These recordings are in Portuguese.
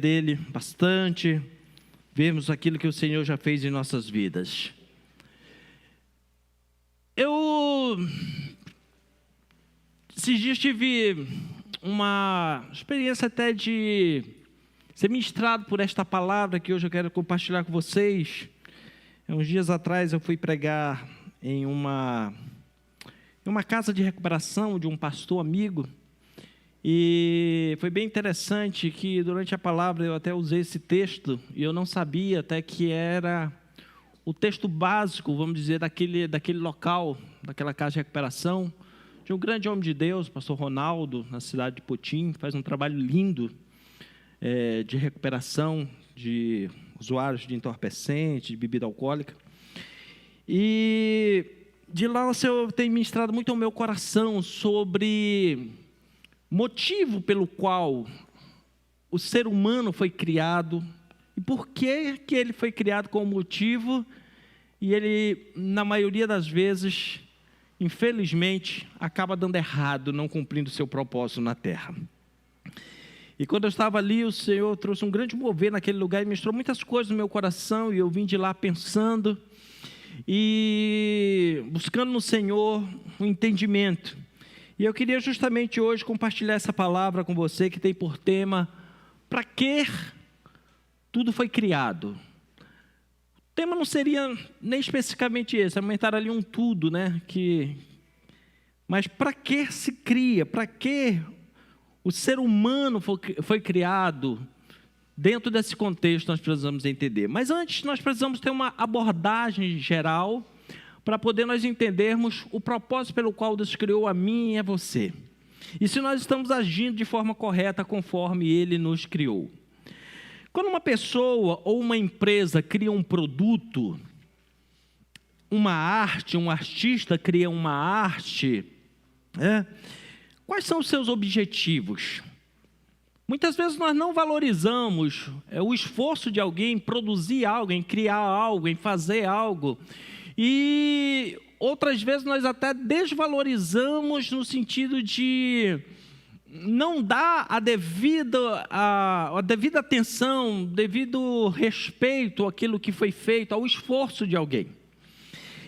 dele bastante, vermos aquilo que o Senhor já fez em nossas vidas. Esses dias tive uma experiência até de ser ministrado por esta palavra que hoje eu quero compartilhar com vocês. Uns dias atrás eu fui pregar em uma casa de recuperação de um pastor amigo, e foi bem interessante que durante a palavra eu até usei esse texto, e eu não sabia até que era o texto básico, vamos dizer, daquele local, daquela casa de recuperação, de um grande homem de Deus, o pastor Ronaldo, na cidade de Potim, faz um trabalho lindo de recuperação de usuários de entorpecente, de bebida alcoólica. E de lá o Senhor tem ministrado muito ao meu coração sobre motivo pelo qual o ser humano foi criado e por que ele foi criado com motivo, e ele, na maioria das vezes, infelizmente, acaba dando errado, não cumprindo o seu propósito na terra. E quando eu estava ali, o Senhor trouxe um grande mover naquele lugar e mostrou muitas coisas no meu coração, e eu vim de lá pensando e buscando no Senhor um entendimento. E eu queria justamente hoje compartilhar essa palavra com você, que tem por tema: para que tudo foi criado? O tema não seria nem especificamente esse, aumentar ali um tudo, né? Mas para que se cria? Para que o ser humano foi criado? Dentro desse contexto nós precisamos entender. Mas antes nós precisamos ter uma abordagem geral, para poder nós entendermos o propósito pelo qual Deus criou a mim e a você. E se nós estamos agindo de forma correta conforme Ele nos criou. Quando uma pessoa ou uma empresa cria um produto, uma arte, um artista cria uma arte, quais são os seus objetivos? Muitas vezes nós não valorizamos o esforço de alguém em produzir algo, em criar algo, em fazer algo. E outras vezes nós até desvalorizamos no sentido de não dar a devida atenção, devido respeito àquilo que foi feito, ao esforço de alguém.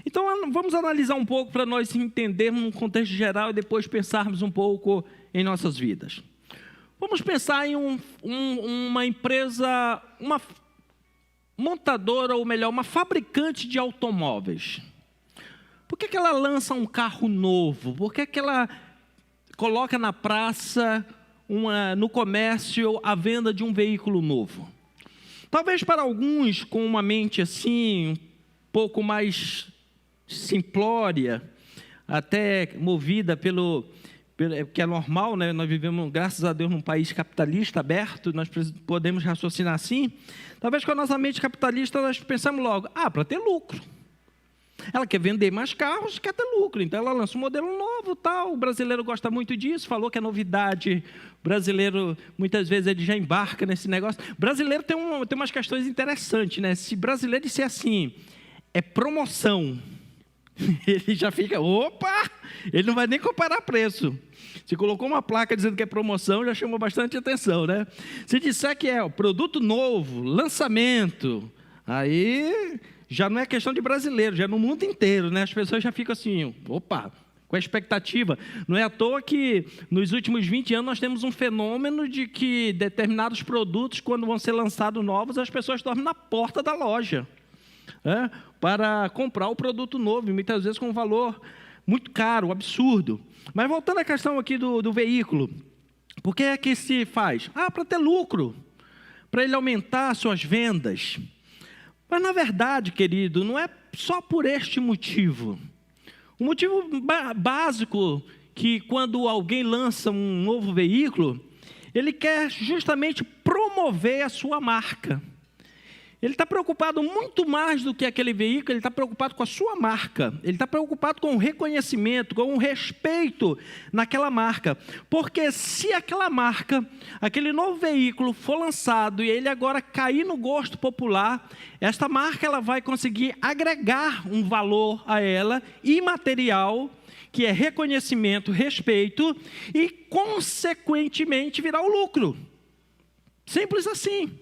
Então vamos analisar um pouco para nós entendermos um contexto geral e depois pensarmos um pouco em nossas vidas. Vamos pensar em uma empresa, uma montadora, ou melhor, uma fabricante de automóveis. Por que ela lança um carro novo? Por que ela coloca na praça, no comércio, a venda de um veículo novo? Talvez para alguns com uma mente assim, um pouco mais simplória, até movida que é normal, né? Nós vivemos, graças a Deus, num país capitalista, aberto, nós podemos raciocinar assim. Talvez com a nossa mente capitalista nós pensamos logo, para ter lucro. Ela quer vender mais carros, quer ter lucro, então ela lança um modelo novo, tal. O brasileiro gosta muito disso, falou que é novidade. O brasileiro, muitas vezes, ele já embarca nesse negócio. O brasileiro tem umas questões interessantes, né? Se brasileiro disser assim, é promoção, ele já fica, ele não vai nem comparar preço. Se colocou uma placa dizendo que é promoção, já chamou bastante atenção, né? Se disser que é produto novo, lançamento, aí já não é questão de brasileiro, já é no mundo inteiro, né? As pessoas já ficam assim, com a expectativa. Não é à toa que nos últimos 20 anos nós temos um fenômeno de que determinados produtos, quando vão ser lançados novos, as pessoas dormem na porta da loja, para comprar o produto novo, e muitas vezes com um valor muito caro, absurdo. Mas voltando à questão aqui do veículo, por que é que se faz? Para ter lucro, para ele aumentar suas vendas. Mas na verdade, querido, não é só por este motivo. O motivo básico que quando alguém lança um novo veículo, ele quer justamente promover a sua marca. Ele está preocupado muito mais do que aquele veículo, ele está preocupado com a sua marca. Ele está preocupado com o reconhecimento, com o respeito naquela marca. Porque se aquela marca, aquele novo veículo for lançado e ele agora cair no gosto popular, esta marca ela vai conseguir agregar um valor a ela, imaterial, que é reconhecimento, respeito, e consequentemente virar o lucro. Simples assim,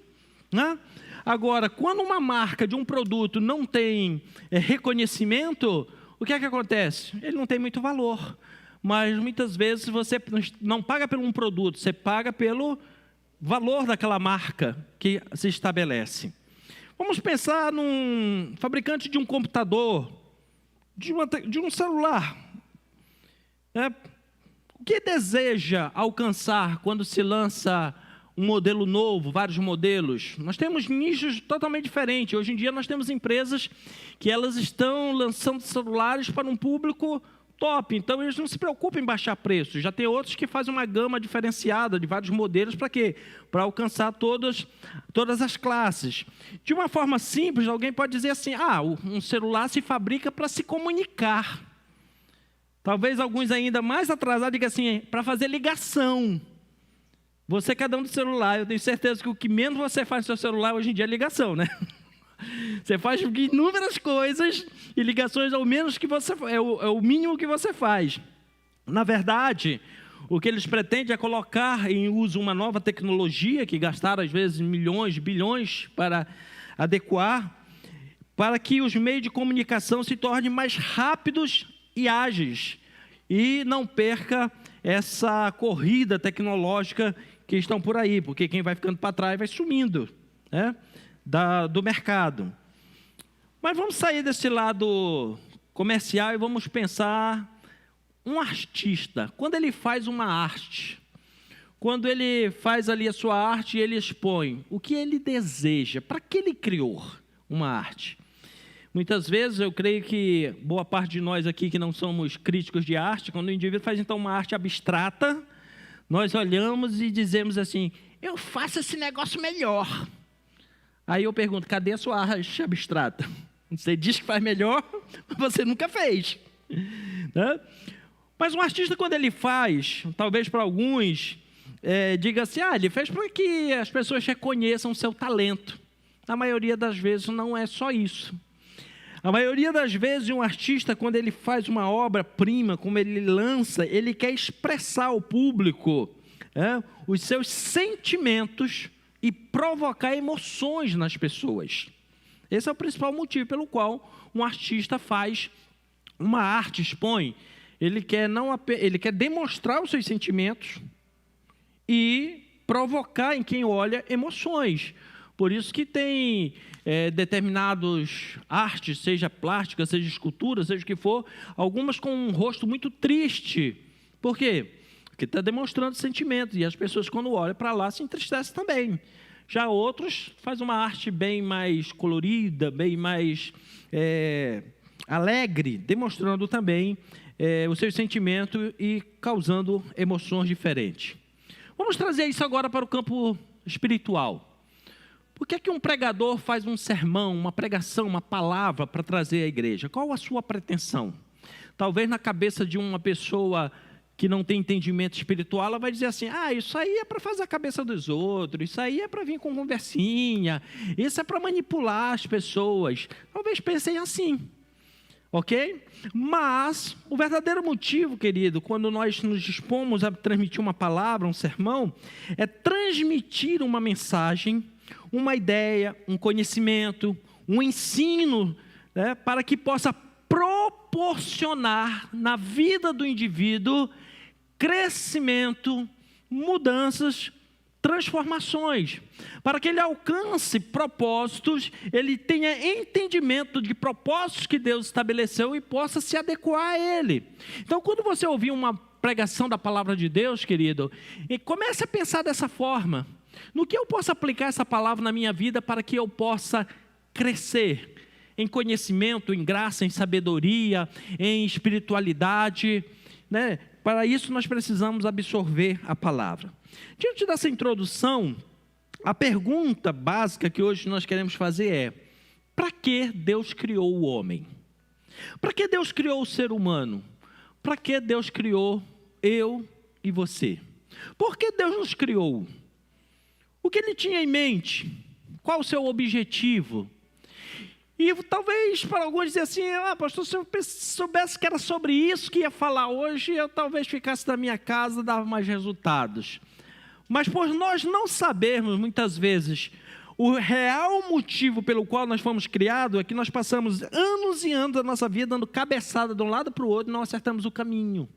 né? Agora, quando uma marca de um produto não tem reconhecimento, o que é que acontece? Ele não tem muito valor. Mas muitas vezes você não paga por um produto, você paga pelo valor daquela marca que se estabelece. Vamos pensar num fabricante de um computador, de um celular. O que deseja alcançar quando se lança um modelo novo, vários modelos? Nós temos nichos totalmente diferentes. Hoje em dia nós temos empresas que elas estão lançando celulares para um público top, então eles não se preocupam em baixar preços. Já tem outros que fazem uma gama diferenciada de vários modelos, para quê? Para alcançar todas as classes. De uma forma simples, alguém pode dizer assim, um celular se fabrica para se comunicar. Talvez alguns ainda mais atrasados digam assim, para fazer ligação. Você, cada um do celular, eu tenho certeza que o que menos você faz no seu celular hoje em dia é ligação, né? Você faz inúmeras coisas e ligações é o menos que você é o mínimo que você faz. Na verdade, o que eles pretendem é colocar em uso uma nova tecnologia que gastaram às vezes milhões, bilhões para adequar, para que os meios de comunicação se tornem mais rápidos e ágeis e não perca essa corrida tecnológica que estão por aí, porque quem vai ficando para trás vai sumindo, né, do mercado. Mas vamos sair desse lado comercial e vamos pensar um artista. Quando ele faz uma arte, quando ele faz ali a sua arte e ele expõe, o que ele deseja? Para que ele criou uma arte? Muitas vezes eu creio que boa parte de nós aqui que não somos críticos de arte, quando o indivíduo faz então uma arte abstrata, nós olhamos e dizemos assim, eu faço esse negócio melhor. Aí eu pergunto, cadê a sua arte abstrata? Você diz que faz melhor, mas você nunca fez, né? Mas um artista, quando ele faz, talvez para alguns, diga assim, ele fez para que as pessoas reconheçam o seu talento. Na maioria das vezes não é só isso. A maioria das vezes um artista, quando ele faz uma obra-prima, como ele lança, ele quer expressar ao público os seus sentimentos e provocar emoções nas pessoas. Esse é o principal motivo pelo qual um artista faz uma arte, expõe. Ele quer demonstrar os seus sentimentos e provocar em quem olha emoções. Por isso que tem determinadas artes, seja plástica, seja escultura, seja o que for, algumas com um rosto muito triste. Por quê? Porque está demonstrando sentimentos, e as pessoas quando olham para lá se entristecem também. Já outros fazem uma arte bem mais colorida, bem mais alegre, demonstrando também o seu sentimento e causando emoções diferentes. Vamos trazer isso agora para o campo espiritual. Por que um pregador faz um sermão, uma pregação, uma palavra para trazer à igreja? Qual a sua pretensão? Talvez na cabeça de uma pessoa que não tem entendimento espiritual, ela vai dizer assim, isso aí é para fazer a cabeça dos outros, isso aí é para vir com conversinha, isso é para manipular as pessoas. Talvez pensem assim, ok? Mas o verdadeiro motivo, querido, quando nós nos dispomos a transmitir uma palavra, um sermão, é transmitir uma mensagem, uma ideia, um conhecimento, um ensino, para que possa proporcionar na vida do indivíduo crescimento, mudanças, transformações, para que ele alcance propósitos, ele tenha entendimento de propósitos que Deus estabeleceu e possa se adequar a ele. Então, quando você ouvir uma pregação da palavra de Deus, querido, comece a pensar dessa forma, no que eu posso aplicar essa palavra na minha vida para que eu possa crescer em conhecimento, em graça, em sabedoria, em espiritualidade, né? Para isso nós precisamos absorver a palavra. Diante dessa introdução, a pergunta básica que hoje nós queremos fazer é: para que Deus criou o homem? Para que Deus criou o ser humano? Para que Deus criou eu e você? Por que Deus nos criou? O que Ele tinha em mente? Qual o seu objetivo? E talvez para alguns dizer assim, pastor, se eu soubesse que era sobre isso que ia falar hoje, eu talvez ficasse na minha casa e dava mais resultados. Mas por nós não sabermos, muitas vezes, o real motivo pelo qual nós fomos criados, é que nós passamos anos e anos da nossa vida dando cabeçada de um lado para o outro e não acertamos o caminho.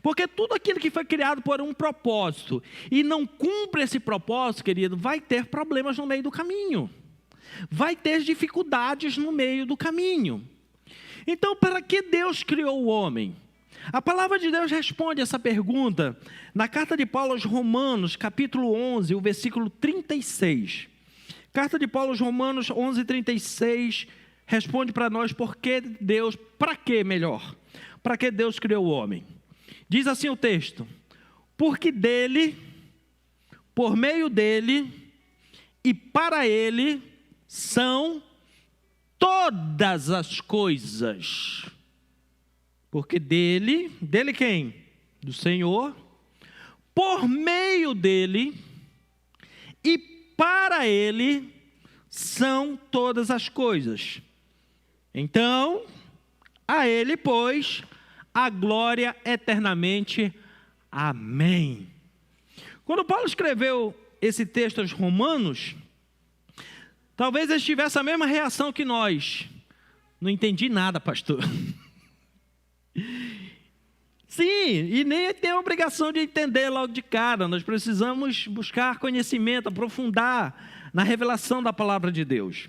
Porque tudo aquilo que foi criado por um propósito e não cumpre esse propósito, querido, vai ter problemas no meio do caminho. Vai ter dificuldades no meio do caminho. Então, para que Deus criou o homem? A palavra de Deus responde essa pergunta na carta de Paulo aos Romanos, capítulo 11, o versículo 36. Carta de Paulo aos Romanos 11, 36, responde para nós para que Deus criou o homem. Diz assim o texto: porque dele, por meio dele e para ele são todas as coisas. Porque dele quem? Do Senhor, por meio dele e para ele são todas as coisas. Então, a ele, pois, a glória eternamente. Amém. Quando Paulo escreveu esse texto aos Romanos, talvez eles tivessem a mesma reação que nós. Não entendi nada, pastor. Sim, e nem tem a obrigação de entender logo de cara. Nós precisamos buscar conhecimento, aprofundar na revelação da palavra de Deus.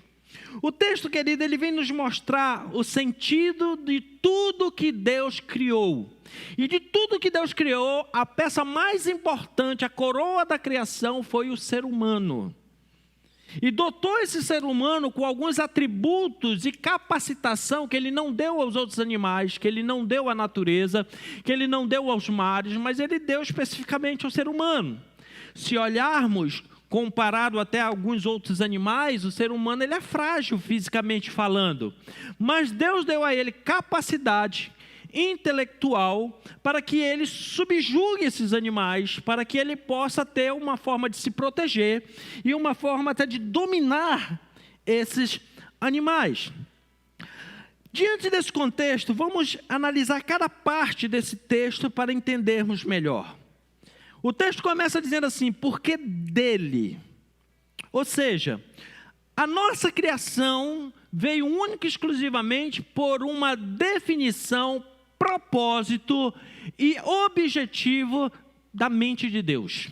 O texto, querido, ele vem nos mostrar o sentido de tudo que Deus criou. E de tudo que Deus criou, a peça mais importante, a coroa da criação, foi o ser humano. E dotou esse ser humano com alguns atributos e capacitação que ele não deu aos outros animais, que ele não deu à natureza, que ele não deu aos mares, mas ele deu especificamente ao ser humano. Se olharmos, comparado até a alguns outros animais, o ser humano ele é frágil fisicamente falando. Mas Deus deu a ele capacidade intelectual para que ele subjugue esses animais, para que ele possa ter uma forma de se proteger e uma forma até de dominar esses animais. Diante desse contexto, vamos analisar cada parte desse texto para entendermos melhor. O texto começa dizendo assim: porque dele, ou seja, a nossa criação veio única e exclusivamente por uma definição, propósito e objetivo da mente de Deus.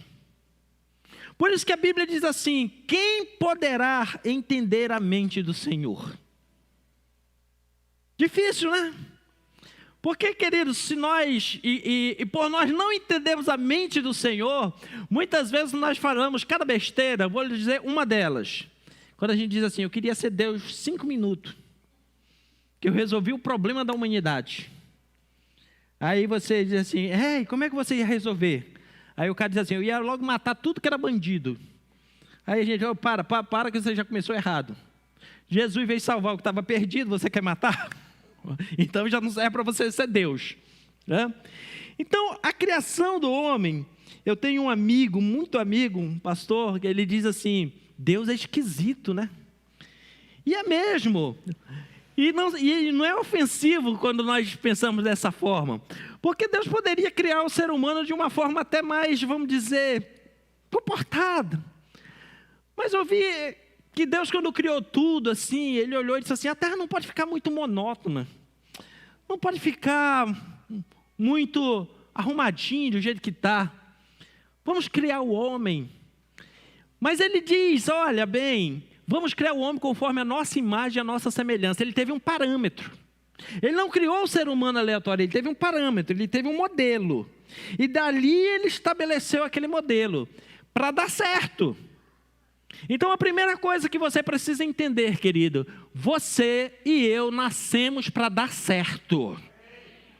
Por isso que a Bíblia diz assim: quem poderá entender a mente do Senhor? Difícil, né? Porque, queridos, se nós, por nós não entendermos a mente do Senhor, muitas vezes nós falamos cada besteira. Vou lhe dizer uma delas. Quando a gente diz assim: eu queria ser Deus 5 minutos, que eu resolvi o problema da humanidade. Aí você diz assim: ei, como é que você ia resolver? Aí o cara diz assim: eu ia logo matar tudo que era bandido. Aí a gente: oh, para que você já começou errado. Jesus veio salvar o que estava perdido, você quer matar? Então já não serve para você ser Deus, né? Então, a criação do homem, eu tenho um amigo, muito amigo, um pastor, que ele diz assim: Deus é esquisito, né? E é mesmo. E não é ofensivo quando nós pensamos dessa forma, porque Deus poderia criar o ser humano de uma forma até mais, vamos dizer, comportada. Mas eu vi que Deus, quando criou tudo assim, Ele olhou e disse assim: a terra não pode ficar muito monótona, não pode ficar muito arrumadinho do jeito que está. Vamos criar o homem. Mas Ele diz: olha bem, vamos criar o homem conforme a nossa imagem e a nossa semelhança. Ele teve um parâmetro. Ele não criou o ser humano aleatório, ele teve um parâmetro, ele teve um modelo. E dali ele estabeleceu aquele modelo para dar certo. Então a primeira coisa que você precisa entender, querido: você e eu nascemos para dar certo.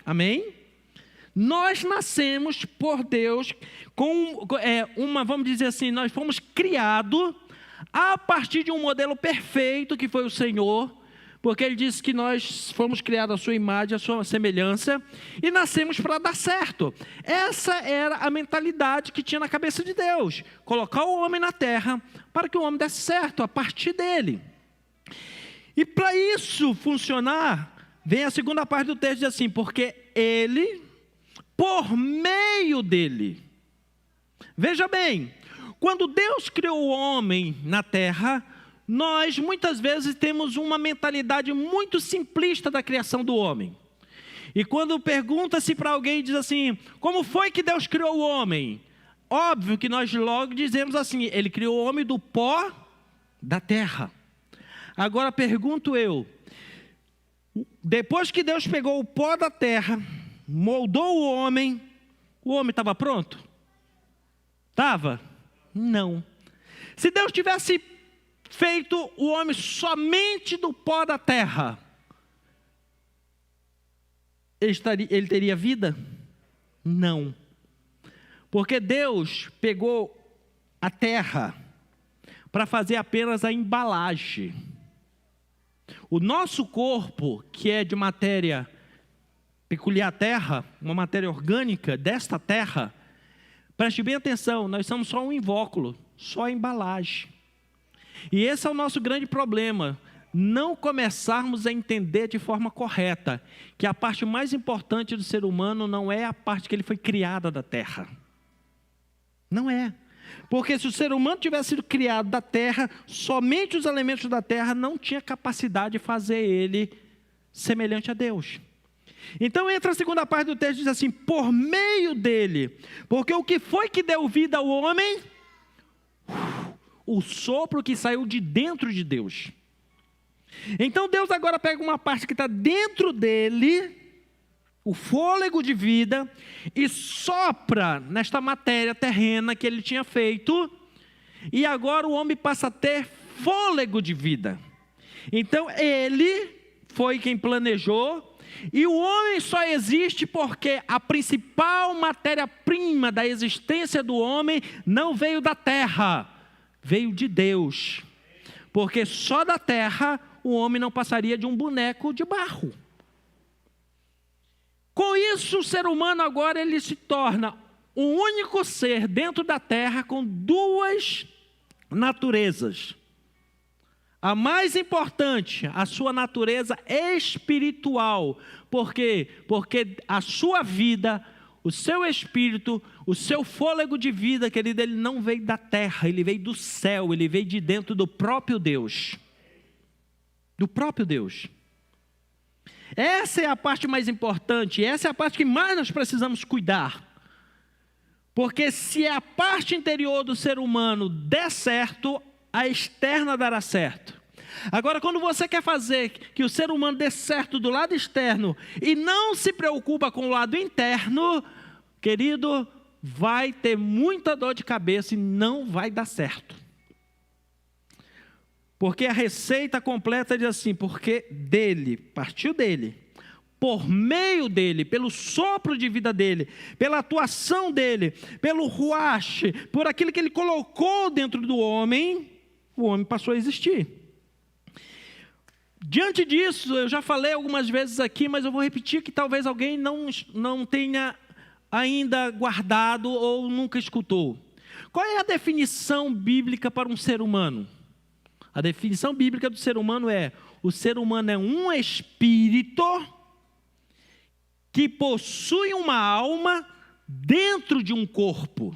Amém? Nós nascemos por Deus com vamos dizer assim, nós fomos criados a partir de um modelo perfeito que foi o Senhor, porque Ele disse que nós fomos criados à sua imagem, à sua semelhança, e nascemos para dar certo. Essa era a mentalidade que tinha na cabeça de Deus: colocar o homem na terra para que o homem desse certo a partir dele. E para isso funcionar, vem a segunda parte do texto, diz assim: porque Ele, por meio dele. Veja bem, quando Deus criou o homem na terra, nós muitas vezes temos uma mentalidade muito simplista da criação do homem. E quando pergunta-se para alguém, diz assim, como foi que Deus criou o homem? Óbvio que nós logo dizemos assim, ele criou o homem do pó da terra. Agora pergunto eu, depois que Deus pegou o pó da terra, moldou o homem estava pronto? Estava? Não. Se Deus tivesse feito o homem somente do pó da terra, ele teria vida? Não. Porque Deus pegou a terra para fazer apenas a embalagem. O nosso corpo, que é de matéria peculiar à terra, uma matéria orgânica desta terra, preste bem atenção, nós somos só um invólucro, só a embalagem. E esse é o nosso grande problema, não começarmos a entender de forma correta, que a parte mais importante do ser humano não é a parte que ele foi criada da terra. Não é. Porque se o ser humano tivesse sido criado da terra, somente os elementos da terra não tinha capacidade de fazer ele semelhante a Deus. Então entra a segunda parte do texto, diz assim, por meio dele, porque o que foi que deu vida ao homem? O sopro que saiu de dentro de Deus. Então Deus agora pega uma parte que está dentro dele, o fôlego de vida, e sopra nesta matéria terrena que ele tinha feito, e agora o homem passa a ter fôlego de vida. Então ele foi quem planejou, e o homem só existe porque a principal matéria-prima da existência do homem não veio da terra, veio de Deus. Porque só da terra o homem não passaria de um boneco de barro. Com isso, o ser humano agora ele se torna o único ser dentro da terra com duas naturezas. A mais importante, a sua natureza espiritual. Por quê? Porque a sua vida, o seu espírito, o seu fôlego de vida, querido, ele não veio da terra, ele veio do céu, ele veio de dentro do próprio Deus. Do próprio Deus. Essa é a parte mais importante, essa é a parte que mais nós precisamos cuidar. Porque se a parte interior do ser humano der certo, a externa dará certo. Agora, quando você quer fazer que o ser humano dê certo do lado externo e não se preocupa com o lado interno, querido, vai ter muita dor de cabeça e não vai dar certo. Porque a receita completa diz assim, porque dele, partiu dele, por meio dele, pelo sopro de vida dele, pela atuação dele, pelo ruach, por aquilo que ele colocou dentro do homem, o homem passou a existir. Diante disso, eu já falei algumas vezes aqui, mas eu vou repetir que talvez alguém não tenha ainda guardado ou nunca escutou. Qual é a definição bíblica para um ser humano? A definição bíblica do ser humano é: o ser humano é um espírito que possui uma alma dentro de um corpo.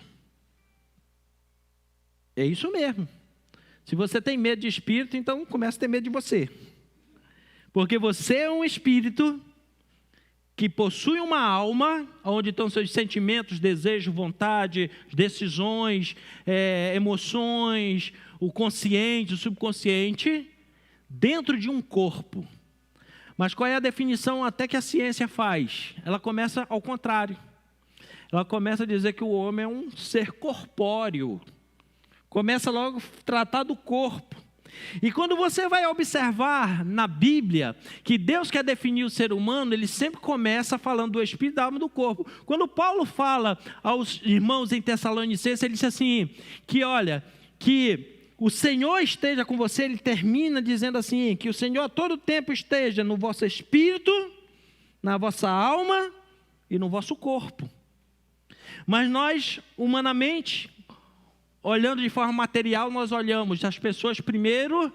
É isso mesmo. Se você tem medo de espírito, então comece a ter medo de você. Porque você é um espírito que possui uma alma, onde estão seus sentimentos, desejos, vontade, decisões, emoções, o consciente, o subconsciente, dentro de um corpo. Mas qual é a definição até que a ciência faz? Ela começa ao contrário. Ela começa a dizer que o homem é um ser corpóreo. Começa logo a tratar do corpo. E quando você vai observar na Bíblia que Deus quer definir o ser humano, ele sempre começa falando do espírito, da alma e do corpo. Quando Paulo fala aos irmãos em Tessalonicenses, ele diz assim, que olha, que o Senhor esteja com você, ele termina dizendo assim, que o Senhor a todo tempo esteja no vosso espírito, na vossa alma e no vosso corpo. Mas nós, humanamente, olhando de forma material, nós olhamos as pessoas primeiro,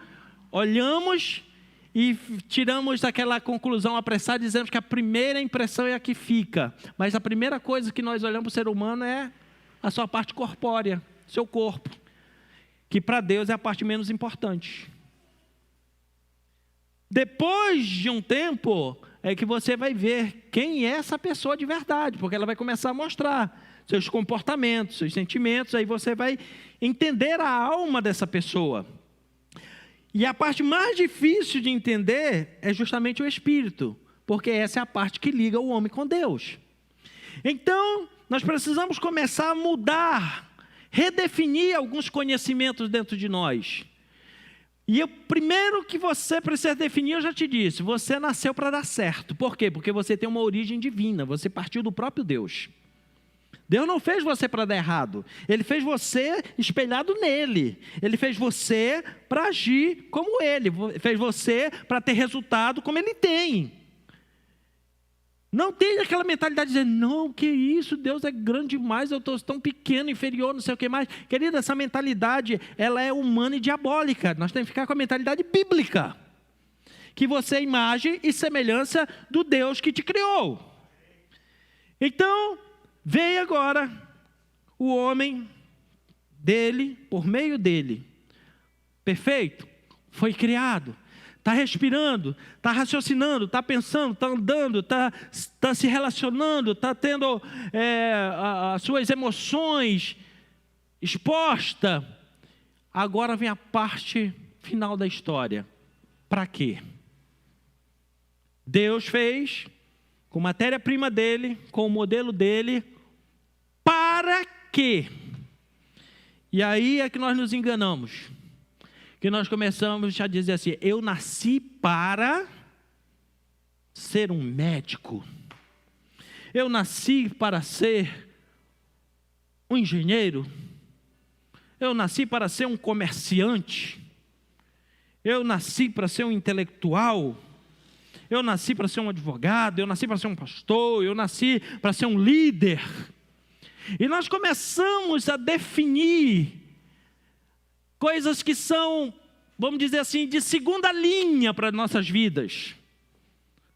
olhamos e tiramos aquela conclusão apressada, dizemos que a primeira impressão é a que fica. Mas a primeira coisa que nós olhamos para o ser humano é A sua parte corpórea, seu corpo, que para Deus é a parte menos importante. Depois de um tempo, é que você vai ver quem é essa pessoa de verdade, porque ela vai começar a mostrar seus comportamentos, seus sentimentos, aí você vai entender a alma dessa pessoa. E a parte mais difícil de entender é justamente o espírito, porque essa é a parte que liga o homem com Deus. Então, nós precisamos começar a mudar, redefinir alguns conhecimentos dentro de nós. E o primeiro que você precisa definir, eu já te disse, você nasceu para dar certo. Por quê? Porque você tem uma origem divina, você partiu do próprio Deus. Deus não fez você para dar errado, Ele fez você espelhado nele, Ele fez você para agir como Ele, fez você para ter resultado como Ele tem. Não tem aquela mentalidade de dizer, não, que isso, Deus é grande demais, eu estou tão pequeno, inferior, não sei o que mais. Querida, essa mentalidade, ela é humana e diabólica. Nós temos que ficar com a mentalidade bíblica, que você é imagem e semelhança do Deus que te criou. Então, veio agora o homem dele, por meio dele, perfeito, foi criado. Está respirando, está raciocinando, está pensando, está andando, está se relacionando, está tendo as suas emoções expostas. Agora vem a parte final da história. Para quê? Deus fez com matéria-prima dele, com o modelo dele, para quê? E aí é que nós nos enganamos. Que nós começamos a dizer assim, eu nasci para ser um médico, eu nasci para ser um engenheiro, eu nasci para ser um comerciante, eu nasci para ser um intelectual, eu nasci para ser um advogado, eu nasci para ser um pastor, eu nasci para ser um líder. E nós começamos a definir coisas que são, vamos dizer assim, de segunda linha para nossas vidas.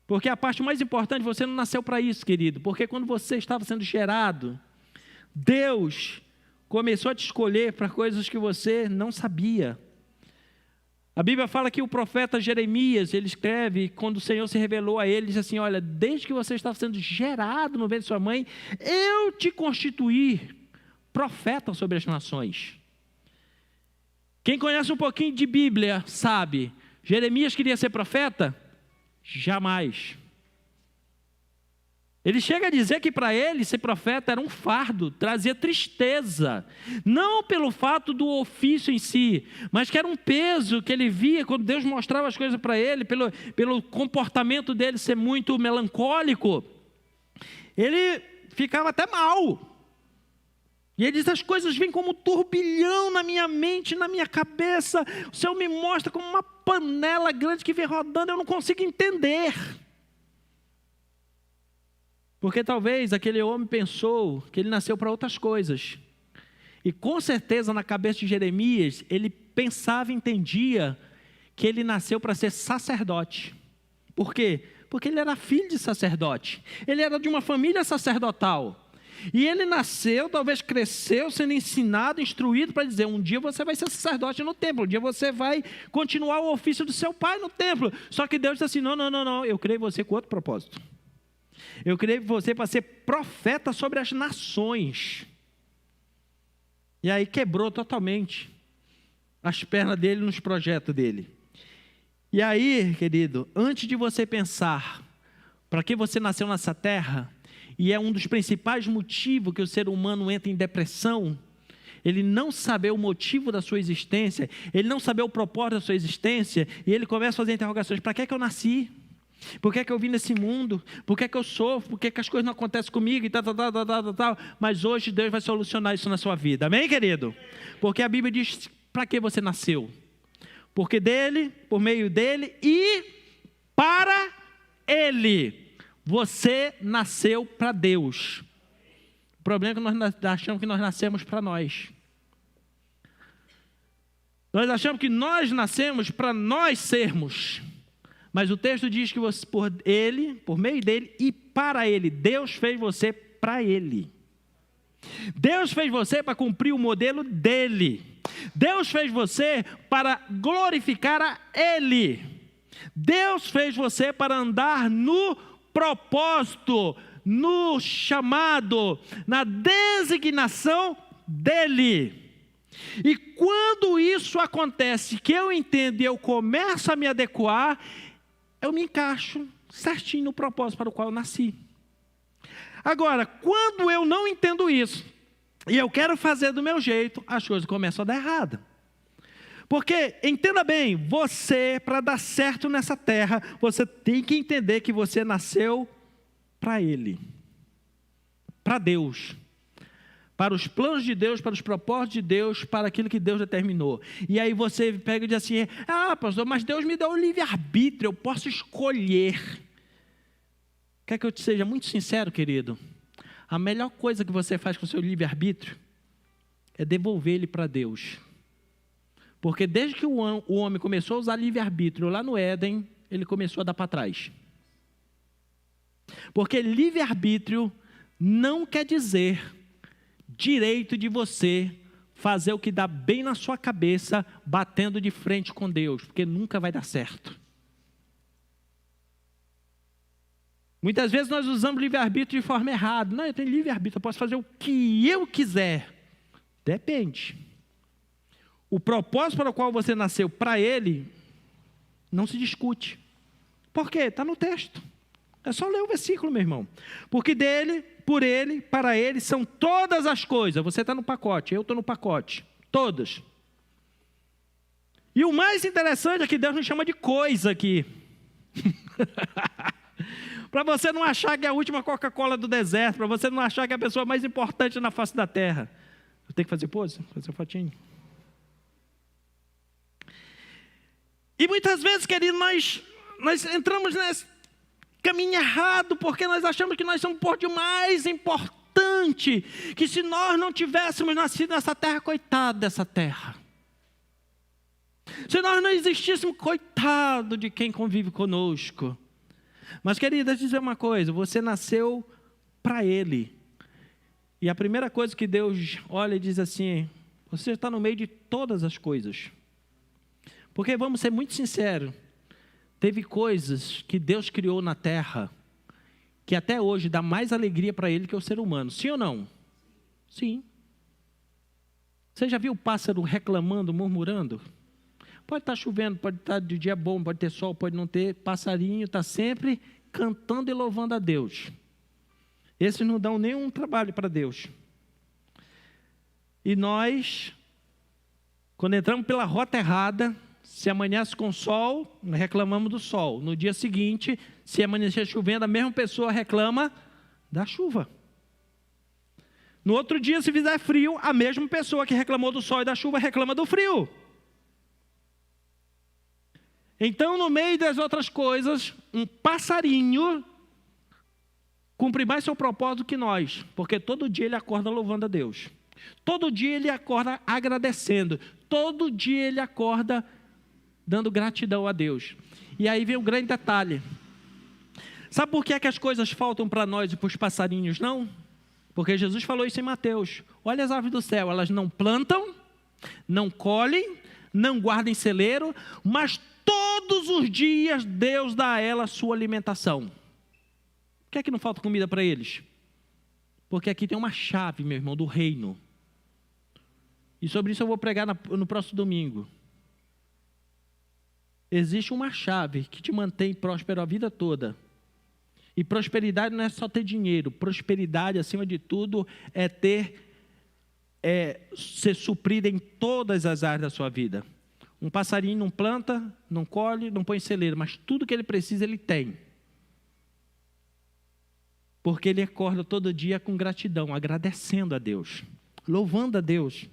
Porque a parte mais importante, você não nasceu para isso, querido. Porque quando você estava sendo gerado, Deus começou a te escolher para coisas que você não sabia. A Bíblia fala que o profeta Jeremias, ele escreve, quando o Senhor se revelou a ele, diz assim, olha, desde que você estava sendo gerado no ventre de sua mãe, eu te constituí profeta sobre as nações. Quem conhece um pouquinho de Bíblia sabe, Jeremias queria ser profeta? Jamais. Ele chega a dizer que para ele ser profeta era um fardo, trazia tristeza. Não pelo fato do ofício em si, mas que era um peso que ele via quando Deus mostrava as coisas para ele, pelo comportamento dele ser muito melancólico. Ele ficava até mal. E ele diz, as coisas vêm como um turbilhão na minha mente, na minha cabeça. O Senhor me mostra como uma panela grande que vem rodando, eu não consigo entender. Porque talvez aquele homem pensou que ele nasceu para outras coisas. E com certeza na cabeça de Jeremias, ele pensava e entendia que ele nasceu para ser sacerdote. Por quê? Porque ele era filho de sacerdote. Ele era de uma família sacerdotal. E ele nasceu, talvez cresceu, sendo ensinado, instruído para dizer, um dia você vai ser sacerdote no templo, um dia você vai continuar o ofício do seu pai no templo. Só que Deus disse assim, não, eu criei você com outro propósito. Eu criei você para ser profeta sobre as nações. E aí quebrou totalmente as pernas dele nos projetos dele. E aí, querido, antes de você pensar para que você nasceu nessa terra, e é um dos principais motivos que o ser humano entra em depressão, ele não saber o motivo da sua existência, ele não saber o propósito da sua existência, e ele começa a fazer interrogações, para que eu nasci? Por que eu vim nesse mundo? Por que eu sofro? Por que as coisas não acontecem comigo? E tal. Mas hoje Deus vai solucionar isso na sua vida, amém, querido? Porque a Bíblia diz, para que você nasceu? Porque dele, por meio dele e para ele. Você nasceu para Deus. O problema é que nós achamos que nós nascemos para nós. Nós achamos que nós nascemos para nós sermos. Mas o texto diz que você, por ele, por meio dele e para ele, Deus fez você para ele. Deus fez você para cumprir o modelo dele. Deus fez você para glorificar a Ele. Deus fez você para andar no propósito, no chamado, na designação dele. E quando isso acontece, que eu entendo e eu começo a me adequar, eu me encaixo certinho no propósito para o qual eu nasci. Agora, quando eu não entendo isso, e eu quero fazer do meu jeito, as coisas começam a dar errado. Porque, entenda bem, você, para dar certo nessa terra, você tem que entender que você nasceu para Ele, para Deus, para os planos de Deus, para os propósitos de Deus, para aquilo que Deus determinou. E aí você pega e diz assim, pastor, mas Deus me deu o livre-arbítrio, eu posso escolher. Quer que eu te seja muito sincero, querido? A melhor coisa que você faz com o seu livre-arbítrio é devolver ele para Deus. Porque desde que o homem começou a usar livre-arbítrio lá no Éden, ele começou a dar para trás. Porque livre-arbítrio não quer dizer direito de você fazer o que dá bem na sua cabeça, batendo de frente com Deus, porque nunca vai dar certo. Muitas vezes nós usamos livre-arbítrio de forma errada. Não, eu tenho livre-arbítrio, eu posso fazer o que eu quiser. Depende. O propósito para o qual você nasceu, para Ele, não se discute. Por quê? Está no texto. É só ler o versículo, meu irmão. Porque dele, por Ele, para Ele, são todas as coisas. Você está no pacote, eu estou no pacote. Todas. E o mais interessante é que Deus nos chama de coisa aqui. Para você não achar que é a última Coca-Cola do deserto, para você não achar que é a pessoa mais importante na face da terra. Eu tenho que fazer pose? Fazer fotinho. E muitas vezes, querido, nós entramos nesse caminho errado, porque nós achamos que nós somos por demais importante, que se nós não tivéssemos nascido nessa terra, coitado dessa terra. Se nós não existíssemos, coitado de quem convive conosco. Mas, querida, deixa eu dizer uma coisa, você nasceu para Ele. E a primeira coisa que Deus olha e diz assim, você está no meio de todas as coisas. Porque, vamos ser muito sinceros, teve coisas que Deus criou na terra, que até hoje dá mais alegria para Ele que o ser humano. Sim ou não? Sim. Você já viu o pássaro reclamando, murmurando? Pode estar chovendo, pode estar de dia bom, pode ter sol, pode não ter. Passarinho está sempre cantando e louvando a Deus. Esses não dão nenhum trabalho para Deus. E nós, quando entramos pela rota errada, se amanhece com sol, nós reclamamos do sol. No dia seguinte, se amanhecer chovendo, a mesma pessoa reclama da chuva. No outro dia, se fizer frio, a mesma pessoa que reclamou do sol e da chuva reclama do frio. Então, no meio das outras coisas, um passarinho cumpre mais seu propósito que nós, porque todo dia ele acorda louvando a Deus. Todo dia ele acorda agradecendo. Todo dia ele acorda dando gratidão a Deus. E aí vem um grande detalhe. Sabe por que é que as coisas faltam para nós e para os passarinhos, não? Porque Jesus falou isso em Mateus. Olha as aves do céu, elas não plantam, não colhem, não guardam em celeiro, mas todos os dias Deus dá a ela a sua alimentação. Por que é que não falta comida para eles? Porque aqui tem uma chave, meu irmão, do reino. E sobre isso eu vou pregar no próximo domingo. Existe uma chave que te mantém próspero a vida toda. E prosperidade não é só ter dinheiro. Prosperidade, acima de tudo, é ser suprido em todas as áreas da sua vida. Um passarinho não planta, não colhe, não põe em celeiro, mas tudo que ele precisa, ele tem. Porque ele acorda todo dia com gratidão, agradecendo a Deus, louvando a Deus.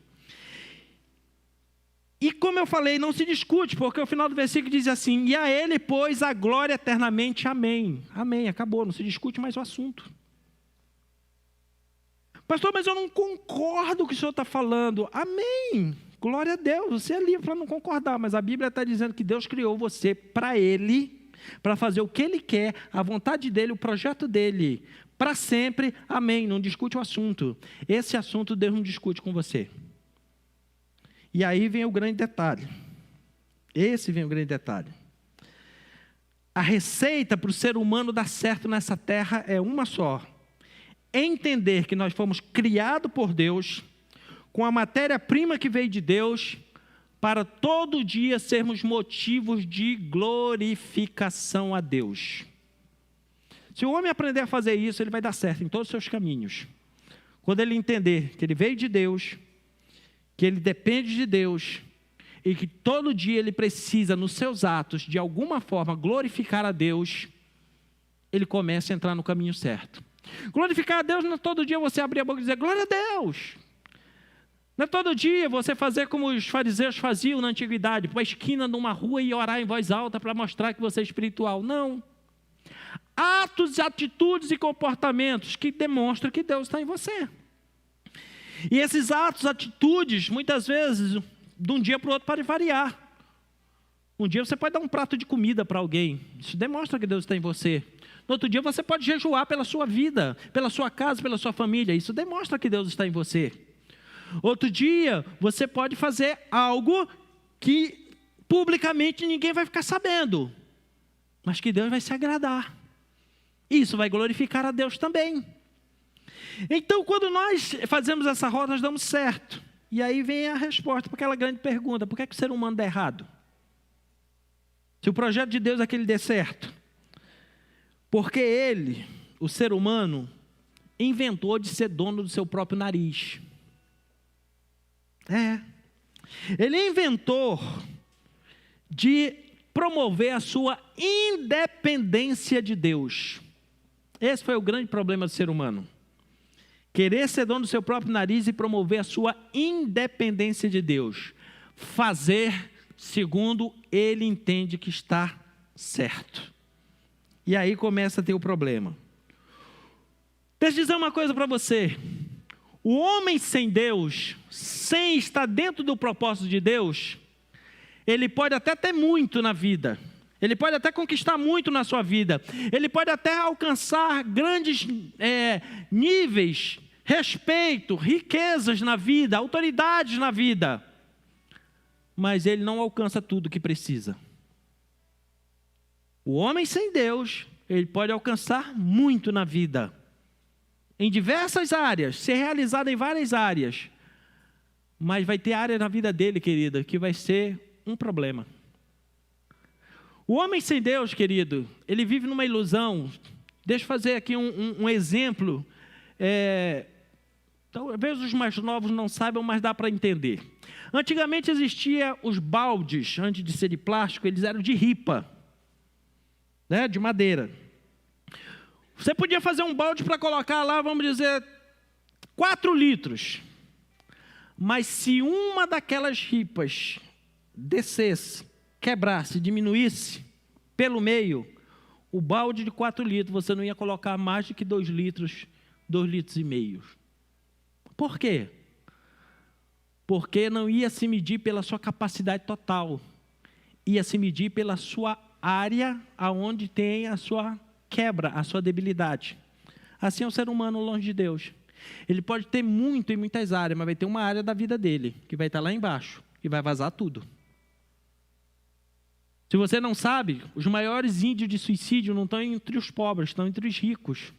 E como eu falei, não se discute, porque o final do versículo diz assim, e a ele, pois, a glória eternamente, amém. Amém, acabou, não se discute mais o assunto. Pastor, mas eu não concordo com o que o senhor está falando. Amém, glória a Deus, você é livre para não concordar, mas a Bíblia está dizendo que Deus criou você para Ele, para fazer o que Ele quer, a vontade dele, o projeto dele, para sempre, amém. Não discute o assunto. Esse assunto Deus não discute com você. E aí vem o grande detalhe. Esse vem o grande detalhe. A receita para o ser humano dar certo nessa terra é uma só. Entender que nós fomos criados por Deus, com a matéria-prima que veio de Deus, para todo dia sermos motivos de glorificação a Deus. Se o homem aprender a fazer isso, ele vai dar certo em todos os seus caminhos. Quando ele entender que ele veio de Deus, que ele depende de Deus, e que todo dia ele precisa, nos seus atos, de alguma forma, glorificar a Deus, ele começa a entrar no caminho certo. Glorificar a Deus não é todo dia você abrir a boca e dizer, glória a Deus. Não é todo dia você fazer como os fariseus faziam na antiguidade, para a esquina de uma rua e orar em voz alta para mostrar que você é espiritual. Não. Atos, atitudes e comportamentos que demonstram que Deus está em você. E esses atos, atitudes, muitas vezes, de um dia para o outro pode variar. Um dia você pode dar um prato de comida para alguém. Isso demonstra que Deus está em você. No outro dia você pode jejuar pela sua vida, pela sua casa, pela sua família. Isso demonstra que Deus está em você. Outro dia você pode fazer algo que publicamente ninguém vai ficar sabendo, mas que Deus vai se agradar. Isso vai glorificar a Deus também. Então, quando nós fazemos essa rota, nós damos certo. E aí vem a resposta para aquela grande pergunta: por que é que o ser humano dá errado? Se o projeto de Deus é que ele dê certo. Porque ele, o ser humano, inventou de ser dono do seu próprio nariz. Ele inventou de promover a sua independência de Deus. Esse foi o grande problema do ser humano. Querer ser dono do seu próprio nariz e promover a sua independência de Deus. Fazer segundo ele entende que está certo. E aí começa a ter o problema. Deixa eu dizer uma coisa para você. O homem sem Deus, sem estar dentro do propósito de Deus, ele pode até ter muito na vida. Ele pode até conquistar muito na sua vida. Ele pode até alcançar grandes níveis, respeito, riquezas na vida, autoridades na vida. Mas ele não alcança tudo o que precisa. O homem sem Deus, ele pode alcançar muito na vida. Em diversas áreas, ser realizado em várias áreas. Mas vai ter área na vida dele, querida, que vai ser um problema. O homem sem Deus, querido, ele vive numa ilusão. Deixa eu fazer aqui um exemplo. Talvez os mais novos não saibam, mas dá para entender. Antigamente existia os baldes, antes de ser de plástico, eles eram de ripa, né, de madeira. Você podia fazer um balde para colocar lá, vamos dizer, 4 litros. Mas se uma daquelas ripas descesse, quebrasse, diminuísse pelo meio, o balde de 4 litros, você não ia colocar mais do que 2 litros, 2 litros e meio. Por quê? Porque não ia se medir pela sua capacidade total. Ia se medir pela sua área, aonde tem a sua quebra, a sua debilidade. Assim é o ser humano longe de Deus. Ele pode ter muito em muitas áreas, mas vai ter uma área da vida dele, que vai estar lá embaixo, e vai vazar tudo. Se você não sabe, os maiores índices de suicídio não estão entre os pobres, estão entre os ricos.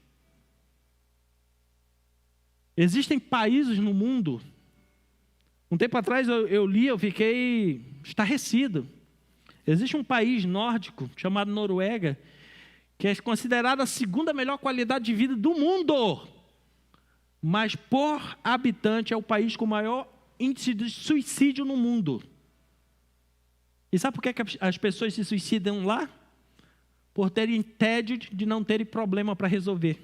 Existem países no mundo, um tempo atrás eu li, eu fiquei estarrecido. Existe um país nórdico, chamado Noruega, que é considerado a segunda melhor qualidade de vida do mundo. Mas por habitante é o país com o maior índice de suicídio no mundo. E sabe por que as pessoas se suicidam lá? Por terem tédio de não terem problema para resolver.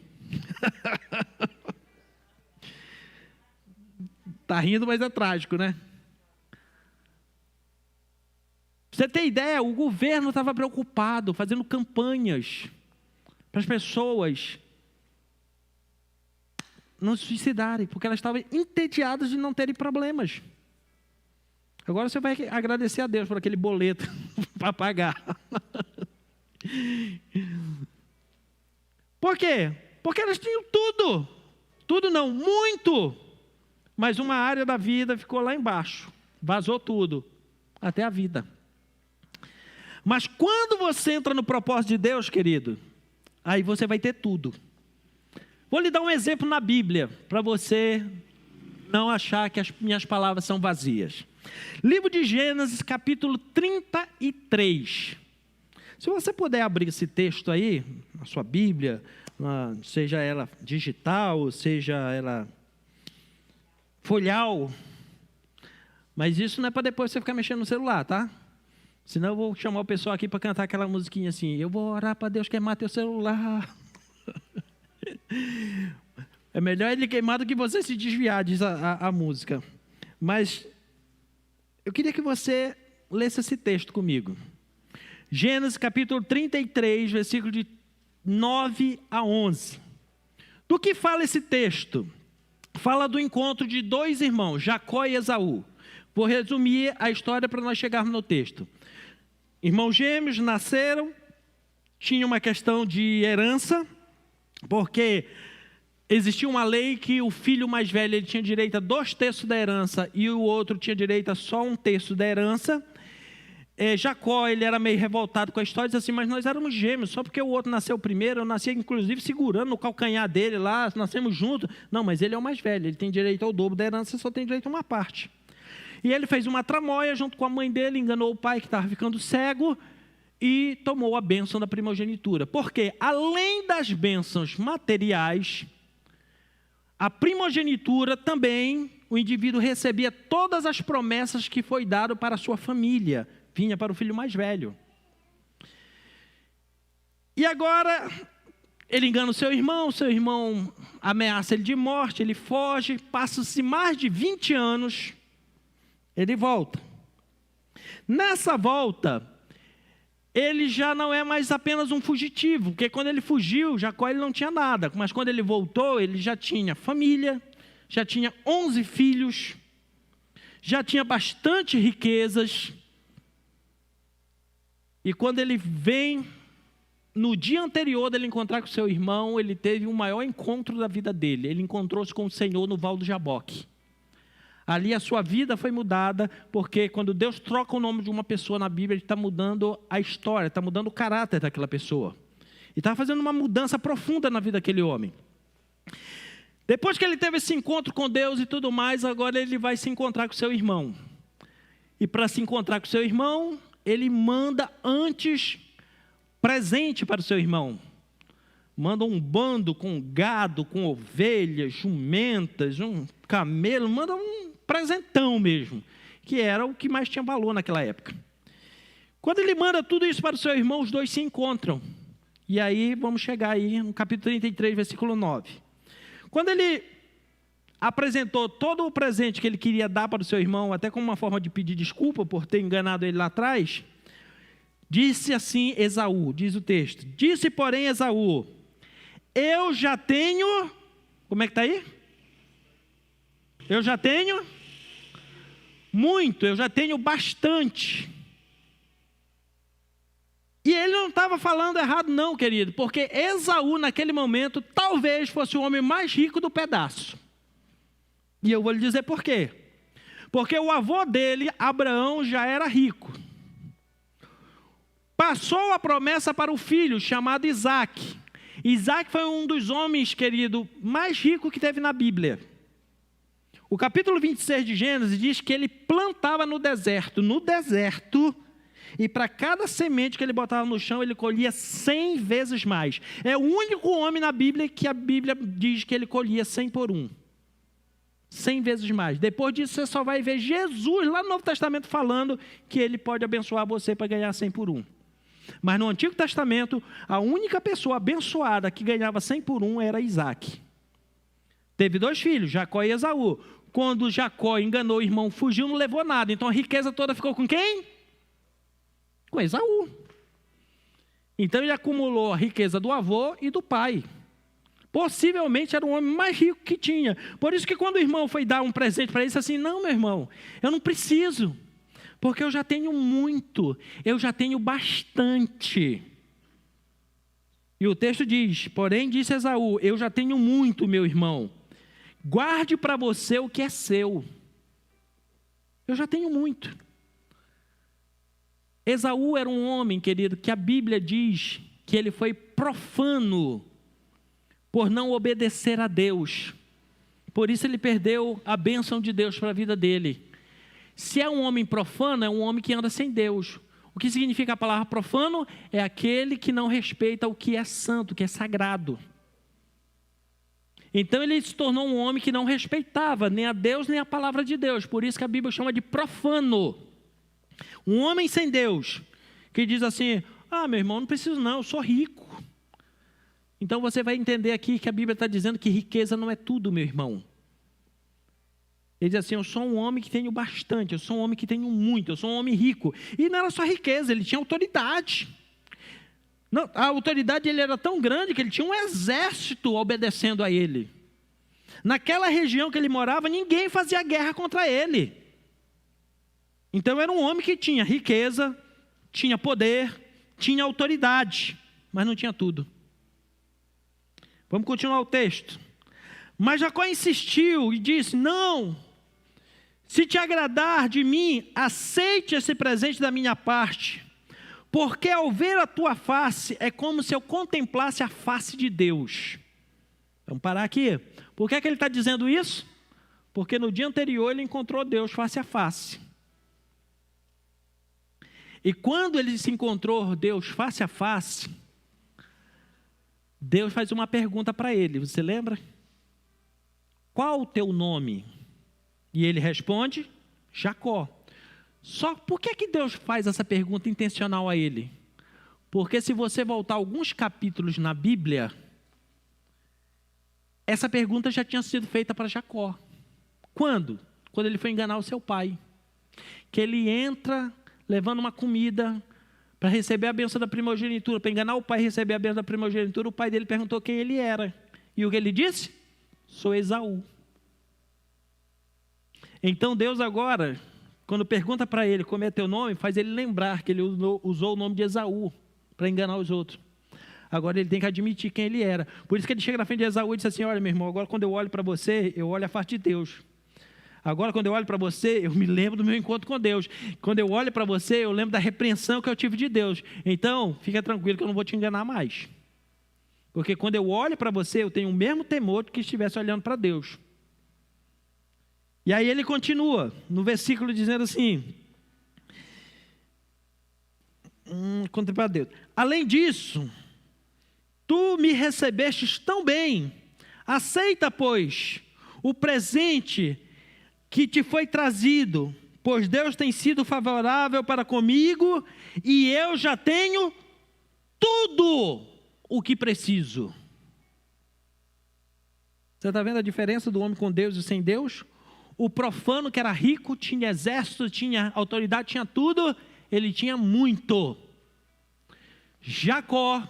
Está rindo, mas é trágico, né? Pra você ter ideia, o governo estava preocupado, fazendo campanhas para as pessoas não se suicidarem, porque elas estavam entediadas de não terem problemas. Agora você vai agradecer a Deus por aquele boleto para pagar. Por quê? Porque elas tinham tudo. Tudo não, muito. Mas uma área da vida ficou lá embaixo. Vazou tudo. Até a vida. Mas quando você entra no propósito de Deus, querido, aí você vai ter tudo. Vou lhe dar um exemplo na Bíblia, para você não achar que as minhas palavras são vazias. Livro de Gênesis, capítulo 33. Se você puder abrir esse texto aí, na sua Bíblia, seja ela digital, seja ela folhal, mas isso não é para depois você ficar mexendo no celular, tá? Senão eu vou chamar o pessoal aqui para cantar aquela musiquinha assim, eu vou orar para Deus queimar teu celular. É melhor ele queimar do que você se desviar, diz a música. Mas eu queria que você lesse esse texto comigo. Gênesis capítulo 33, versículo de 9 a 11. Do que fala esse texto? Fala do encontro de dois irmãos, Jacó e Esaú. Vou resumir a história para nós chegarmos no texto. Irmãos gêmeos nasceram, tinha uma questão de herança, porque existia uma lei que o filho mais velho ele tinha direito a 2/3 da herança e o outro tinha direito a só 1/3 da herança. Jacó, ele era meio revoltado com a história, disse assim, mas nós éramos gêmeos, só porque o outro nasceu primeiro, eu nasci inclusive segurando no calcanhar dele lá, nascemos juntos. Não, mas ele é o mais velho, ele tem direito ao dobro da herança, só tem direito a uma parte. E ele fez uma tramóia junto com a mãe dele, enganou o pai que estava ficando cego e tomou a bênção da primogenitura. Porque além das bênçãos materiais, a primogenitura também, o indivíduo recebia todas as promessas que foi dado para a sua família, vinha para o filho mais velho. E agora, ele engana o seu irmão ameaça ele de morte, ele foge, passa-se mais de 20 anos, ele volta. Nessa volta, ele já não é mais apenas um fugitivo, porque quando ele fugiu, Jacó ele não tinha nada, mas quando ele voltou, ele já tinha família, já tinha 11 filhos, já tinha bastante riquezas. E quando ele vem, no dia anterior dele encontrar com seu irmão, ele teve o maior encontro da vida dele. Ele encontrou-se com o Senhor no Val do Jaboque. Ali a sua vida foi mudada, porque quando Deus troca o nome de uma pessoa na Bíblia, Ele está mudando a história, está mudando o caráter daquela pessoa. E está fazendo uma mudança profunda na vida daquele homem. Depois que ele teve esse encontro com Deus e tudo mais, agora ele vai se encontrar com seu irmão. E para se encontrar com seu irmão, ele manda antes presente para o seu irmão. Manda um bando com gado, com ovelhas, jumentas, um camelo, manda um presentão mesmo, que era o que mais tinha valor naquela época. Quando ele manda tudo isso para o seu irmão, os dois se encontram. E aí vamos chegar aí no capítulo 33, versículo 9. Quando ele apresentou todo o presente que ele queria dar para o seu irmão, até como uma forma de pedir desculpa por ter enganado ele lá atrás, disse assim Esaú, diz o texto, disse porém Esaú, eu já tenho, como é que está aí? Eu já tenho muito, eu já tenho bastante. E ele não estava falando errado não, querido, porque Esaú naquele momento talvez fosse o homem mais rico do pedaço. E eu vou lhe dizer por quê. Porque o avô dele, Abraão, já era rico. Passou a promessa para o filho, chamado Isaac. Isaac foi um dos homens, querido, mais ricos que teve na Bíblia. O capítulo 26 de Gênesis diz que ele plantava no deserto, e para cada semente que ele botava no chão, ele colhia 100 vezes mais. É o único homem na Bíblia que a Bíblia diz que ele colhia 100 por 1. 100 vezes mais. Depois disso, você só vai ver Jesus lá no Novo Testamento falando que ele pode abençoar você para ganhar 100 por 1. Mas no Antigo Testamento, a única pessoa abençoada que ganhava 100 por 1 era Isaac. Teve 2 filhos, Jacó e Esaú. Quando Jacó enganou o irmão, fugiu, não levou nada. Então a riqueza toda ficou com quem? Com Esaú. Então ele acumulou a riqueza do avô e do pai. Possivelmente era o homem mais rico que tinha. Por isso que quando o irmão foi dar um presente para ele, disse assim, não, meu irmão, eu não preciso, porque eu já tenho muito, eu já tenho bastante. E o texto diz: porém disse Esaú, eu já tenho muito, meu irmão, guarde para você o que é seu. Eu já tenho muito. Esaú era um homem, querido, que a Bíblia diz que ele foi profano por não obedecer a Deus. Por isso ele perdeu a bênção de Deus para a vida dele. Se é um homem profano, é um homem que anda sem Deus. O que significa a palavra profano? É aquele que não respeita o que é santo, o que é sagrado. Então ele se tornou um homem que não respeitava nem a Deus nem a palavra de Deus. Por isso que a Bíblia chama de profano. Um homem sem Deus, que diz assim: ah, meu irmão, não preciso não, eu sou rico. Então você vai entender aqui que a Bíblia está dizendo que riqueza não é tudo, meu irmão. Ele diz assim: eu sou um homem que tenho bastante, eu sou um homem que tenho muito, eu sou um homem rico. E não era só riqueza, ele tinha autoridade. Não, a autoridade dele era tão grande que ele tinha um exército obedecendo a ele. Naquela região que ele morava, ninguém fazia guerra contra ele. Então era um homem que tinha riqueza, tinha poder, tinha autoridade, mas não tinha tudo. Vamos continuar o texto. Mas Jacó insistiu e disse: não, se te agradar de mim, aceite esse presente da minha parte, porque ao ver a tua face, é como se eu contemplasse a face de Deus. Vamos parar aqui. Por que ele está dizendo isso? Porque no dia anterior ele encontrou Deus face a face. E quando ele se encontrou Deus face a face, Deus faz uma pergunta para ele, você lembra? Qual o teu nome? E ele responde: Jacó. Só por que Deus faz essa pergunta intencional a ele? Porque se você voltar alguns capítulos na Bíblia, essa pergunta já tinha sido feita para Jacó. Quando? Quando ele foi enganar o seu pai. Que ele entra levando uma comida para receber a bênção da primogenitura, para enganar o pai e receber a bênção da primogenitura. O pai dele perguntou quem ele era. E o que ele disse? Sou Esaú. Então Deus agora, quando pergunta para ele como é teu nome, faz ele lembrar que ele usou o nome de Esaú para enganar os outros. Agora ele tem que admitir quem ele era. Por isso que ele chega na frente de Esaú e diz assim: olha, meu irmão, agora quando eu olho para você, eu olho a face de Deus. Agora quando eu olho para você, eu me lembro do meu encontro com Deus. Quando eu olho para você, eu lembro da repreensão que eu tive de Deus. Então, fica tranquilo que eu não vou te enganar mais. Porque quando eu olho para você, eu tenho o mesmo temor do que estivesse olhando para Deus. E aí ele continua, no versículo dizendo assim: contra para Deus. Além disso, tu me recebestes tão bem, aceita, pois, o presente que te foi trazido, pois Deus tem sido favorável para comigo, e eu já tenho tudo o que preciso. Você está vendo a diferença do homem com Deus e sem Deus? O profano, que era rico, tinha exército, tinha autoridade, tinha tudo, ele tinha muito. Jacó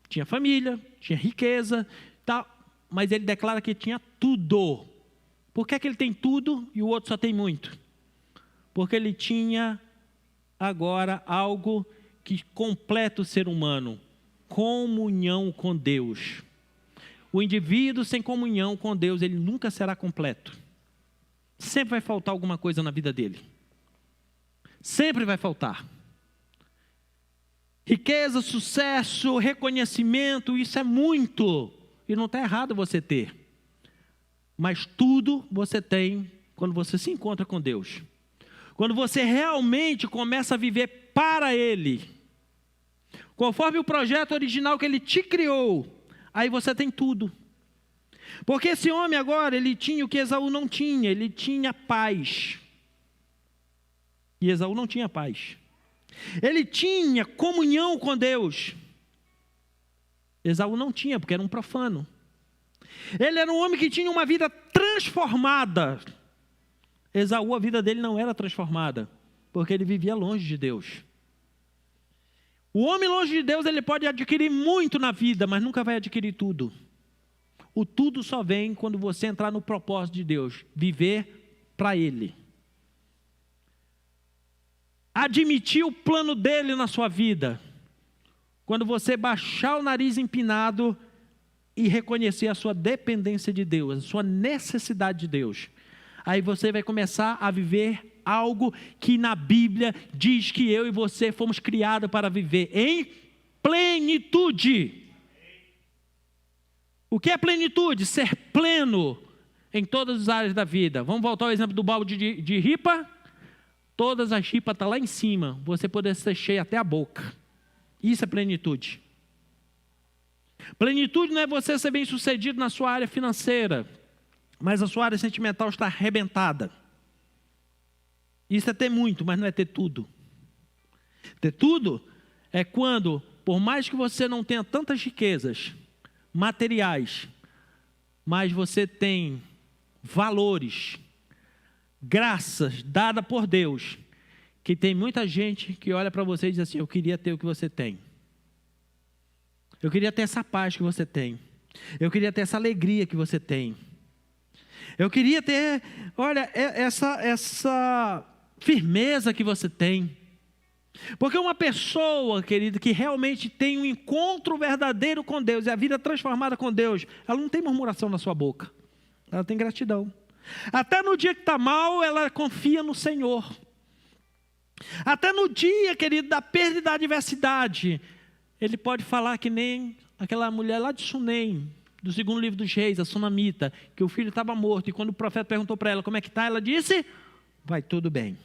tinha família, tinha riqueza, tal, mas ele declara que tinha tudo. Por que ele tem tudo e o outro só tem muito? Porque ele tinha agora algo que completa o ser humano: comunhão com Deus. O indivíduo sem comunhão com Deus, ele nunca será completo. Sempre vai faltar alguma coisa na vida dele. Sempre vai faltar. Riqueza, sucesso, reconhecimento, isso é muito. E não está errado você ter. Mas tudo você tem quando você se encontra com Deus. Quando você realmente começa a viver para Ele. Conforme o projeto original que Ele te criou. Aí você tem tudo. Porque esse homem agora, ele tinha o que Esaú não tinha. Ele tinha paz. E Esaú não tinha paz. Ele tinha comunhão com Deus. Esaú não tinha, porque era um profano. Ele era um homem que tinha uma vida transformada. Esaú, a vida dele não era transformada, porque ele vivia longe de Deus. O homem longe de Deus, ele pode adquirir muito na vida, mas nunca vai adquirir tudo. O tudo só vem quando você entrar no propósito de Deus, viver para Ele. Admitir o plano dele na sua vida. quando você baixar o nariz empinado e reconhecer a sua dependência de Deus, a sua necessidade de Deus. Aí você vai começar a viver algo que na Bíblia diz que eu e você fomos criados para viver em plenitude. O que é plenitude? Ser pleno em todas as áreas da vida. Vamos voltar ao exemplo do balde de ripa? Todas as ripas estão lá em cima, você poder ser cheio até a boca. Isso é plenitude. Plenitude não é você ser bem sucedido na sua área financeira, mas a sua área sentimental está arrebentada. Isso é ter muito, mas não é ter tudo. Ter tudo é quando, por mais que você não tenha tantas riquezas materiais, mas você tem valores, graças dadas por Deus, que tem muita gente que olha para você e diz assim: eu queria ter o que você tem. Eu queria ter essa paz que você tem. Eu queria ter essa alegria que você tem. Eu queria ter, olha, essa firmeza que você tem. Porque uma pessoa, querido, que realmente tem um encontro verdadeiro com Deus e a vida transformada com Deus, ela não tem murmuração na sua boca. Ela tem gratidão. Até no dia que está mal, ela confia no Senhor. Até no dia, querido, da perda e da adversidade, ele pode falar que nem aquela mulher lá de Sunem, do segundo livro dos Reis, a Sunamita, que o filho estava morto, e quando o profeta perguntou para ela como é que está, ela disse: vai tudo bem.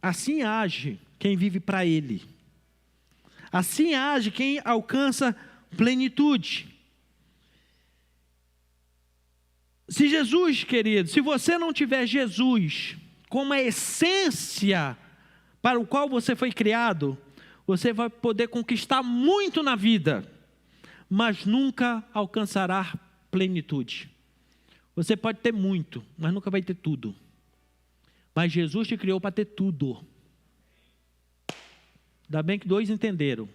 Assim age quem vive para Ele. Assim age quem alcança plenitude. Se Jesus, querido, se você não tiver Jesus como a essência para o qual você foi criado, você vai poder conquistar muito na vida, mas nunca alcançará plenitude. Você pode ter muito, mas nunca vai ter tudo. Mas Jesus te criou para ter tudo. Ainda bem que dois entenderam.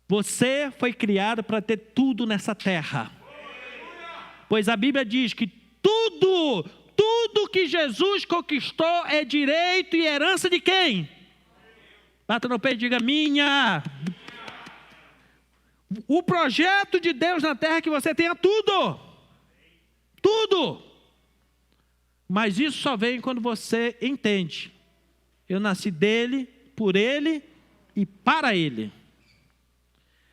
Você foi criado para ter tudo nessa terra. Pois a Bíblia diz que tudo que Jesus conquistou é direito e herança de quem? Bata no peito e diga: minha. O projeto de Deus na terra é que você tenha tudo. Tudo. Mas isso só vem quando você entende: eu nasci dele, por ele e para ele.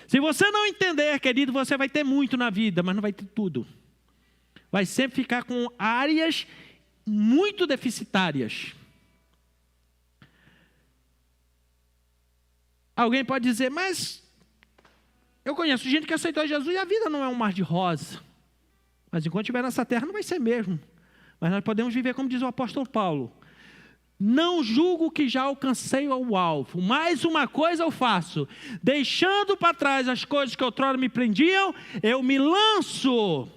Se você não entender, querido, você vai ter muito na vida, mas não vai ter tudo. Vai sempre ficar com áreas muito deficitárias. Alguém pode dizer: mas eu conheço gente que aceitou Jesus e a vida não é um mar de rosa. Mas enquanto estiver nessa terra não vai ser mesmo. Mas nós podemos viver como diz o apóstolo Paulo: não julgo que já alcancei o alvo, mas uma coisa eu faço, deixando para trás as coisas que outrora me prendiam, eu me lanço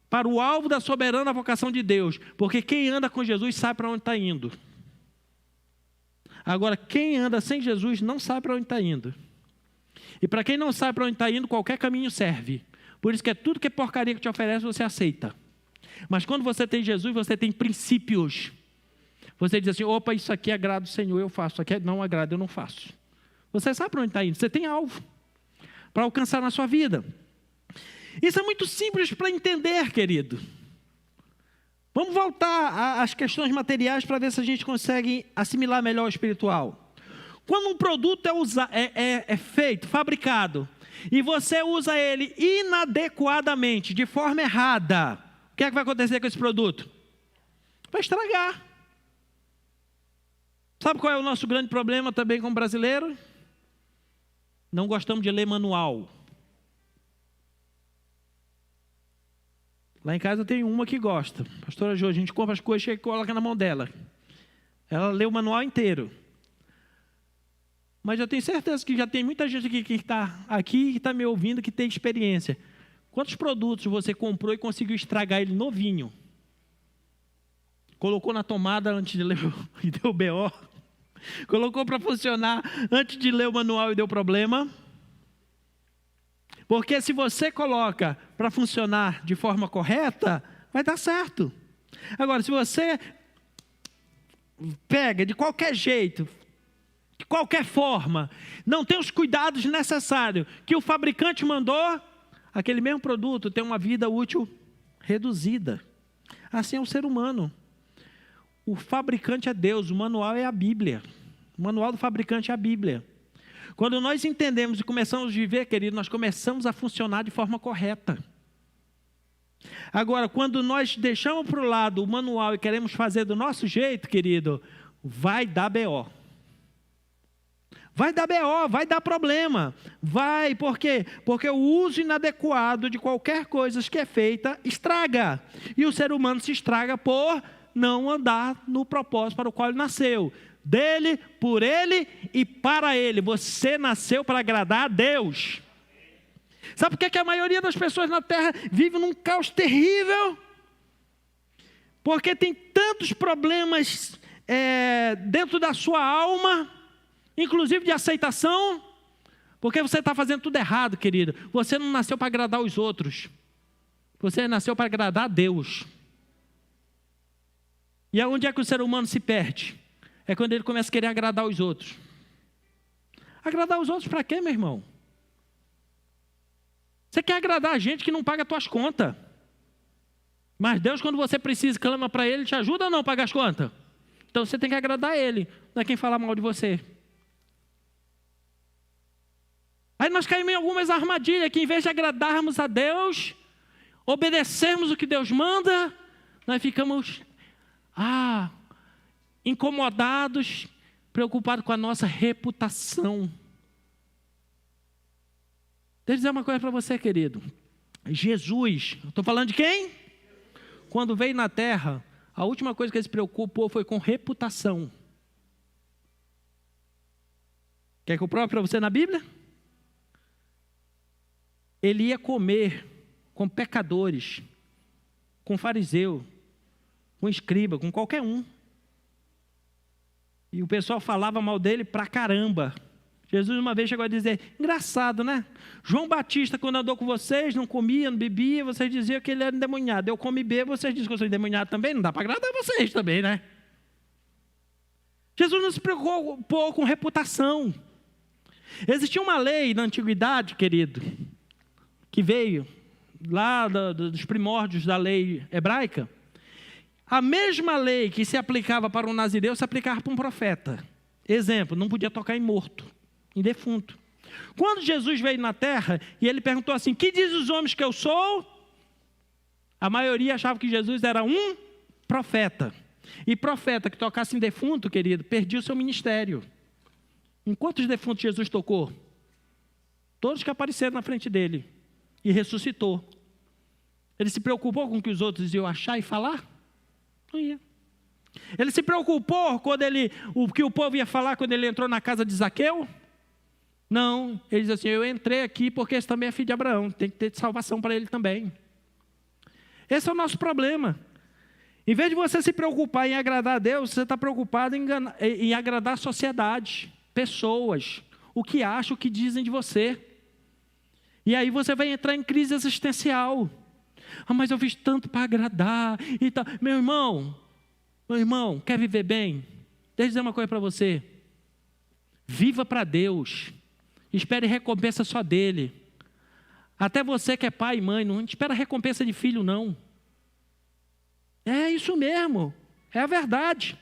para o alvo da soberana vocação de Deus, porque quem anda com Jesus sabe para onde está indo. Agora, quem anda sem Jesus não sabe para onde está indo. E para quem não sabe para onde está indo, qualquer caminho serve. Por isso que é tudo que é porcaria que te oferece, você aceita. Mas quando você tem Jesus, você tem princípios. Você diz assim: opa, isso aqui agrada o Senhor, eu faço. Isso aqui não agrada, eu não faço. Você sabe para onde está indo, você tem alvo para alcançar na sua vida. Isso é muito simples para entender, querido. Vamos voltar às questões materiais para ver se a gente consegue assimilar melhor o espiritual. Quando um produto é feito, fabricado, e você usa ele inadequadamente, de forma errada, o que é que vai acontecer com esse produto? Vai estragar. Sabe qual é o nosso grande problema também como brasileiro? Não gostamos de ler manual. Lá em casa tem uma que gosta. Pastora Jo, a gente compra as coisas e coloca na mão dela. Ela lê o manual inteiro. Mas eu tenho certeza que já tem muita gente aqui que está aqui, que está me ouvindo, que tem experiência. Quantos produtos você comprou e conseguiu estragar ele novinho? Colocou na tomada antes de ler e deu BO? Colocou para funcionar antes de ler o manual e deu problema? Porque se você coloca para funcionar de forma correta, vai dar certo. Agora, se você pega de qualquer jeito, qualquer forma, não tem os cuidados necessários que o fabricante mandou, aquele mesmo produto tem uma vida útil reduzida. Assim é o ser humano. O fabricante é Deus, o manual é a Bíblia. O manual do fabricante é a Bíblia. Quando nós entendemos e começamos a viver, querido, nós começamos a funcionar de forma correta. Agora, quando nós deixamos para o lado o manual e queremos fazer do nosso jeito, querido, vai dar BO. Vai dar BO, vai dar problema. Vai, por quê? Porque o uso inadequado de qualquer coisa que é feita estraga. E o ser humano se estraga por não andar no propósito para o qual ele nasceu. Dele, por ele e para ele. Você nasceu para agradar a Deus. Sabe por que a maioria das pessoas na Terra vive num caos terrível? Porque tem tantos problemas dentro da sua alma, inclusive de aceitação, porque você está fazendo tudo errado, querido. Você não nasceu para agradar os outros. Você nasceu para agradar a Deus. E aonde é que o ser humano se perde? É quando ele começa a querer agradar os outros. Agradar os outros para quê, meu irmão? Você quer agradar a gente que não paga as tuas contas. Mas Deus, quando você precisa, clama para Ele, te ajuda ou não a pagar as contas? Então você tem que agradar Ele, não é quem fala mal de você. Aí nós caímos em algumas armadilhas, que em vez de agradarmos a Deus, obedecermos o que Deus manda, nós ficamos incomodados, preocupados com a nossa reputação. Deixa eu dizer uma coisa para você, querido. Jesus, estou falando de quem? Quando veio na terra, a última coisa que ele se preocupou foi com reputação. Quer que eu prove para você na Bíblia? Ele ia comer com pecadores, com fariseu, com escriba, com qualquer um. E o pessoal falava mal dele pra caramba. Jesus uma vez chegou a dizer, engraçado, né? João Batista, quando andou com vocês, não comia, não bebia, vocês diziam que ele era endemoniado. Eu como e bebo, vocês dizem que eu sou endemoniado também, não dá para agradar vocês também, né? Jesus não se preocupou com reputação. Existia uma lei na antiguidade, querido, que veio lá dos primórdios da lei hebraica. A mesma lei que se aplicava para um nazireu se aplicava para um profeta. Exemplo, não podia tocar em morto, em defunto. Quando Jesus veio na terra e ele perguntou assim, que diz os homens que eu sou? A maioria achava que Jesus era um profeta. E profeta que tocasse em defunto, querido, perdia o seu ministério. Em quantos defuntos Jesus tocou? Todos que apareceram na frente dele. E ressuscitou. Ele se preocupou com o que os outros iam achar e falar? Não ia. Ele se preocupou o que o povo ia falar quando ele entrou na casa de Zaqueu? Não, ele diz assim, eu entrei aqui porque esse também é filho de Abraão, tem que ter salvação para ele também. Esse é o nosso problema. Em vez de você se preocupar em agradar a Deus, você está preocupado em agradar a sociedade, pessoas, o que acham, o que dizem de você. E aí você vai entrar em crise existencial. Mas eu fiz tanto para agradar e tal. Meu irmão, quer viver bem? Deixa eu dizer uma coisa para você. Viva para Deus. Espere recompensa só dele. Até você que é pai e mãe, não espera recompensa de filho, não. É isso mesmo. É a verdade.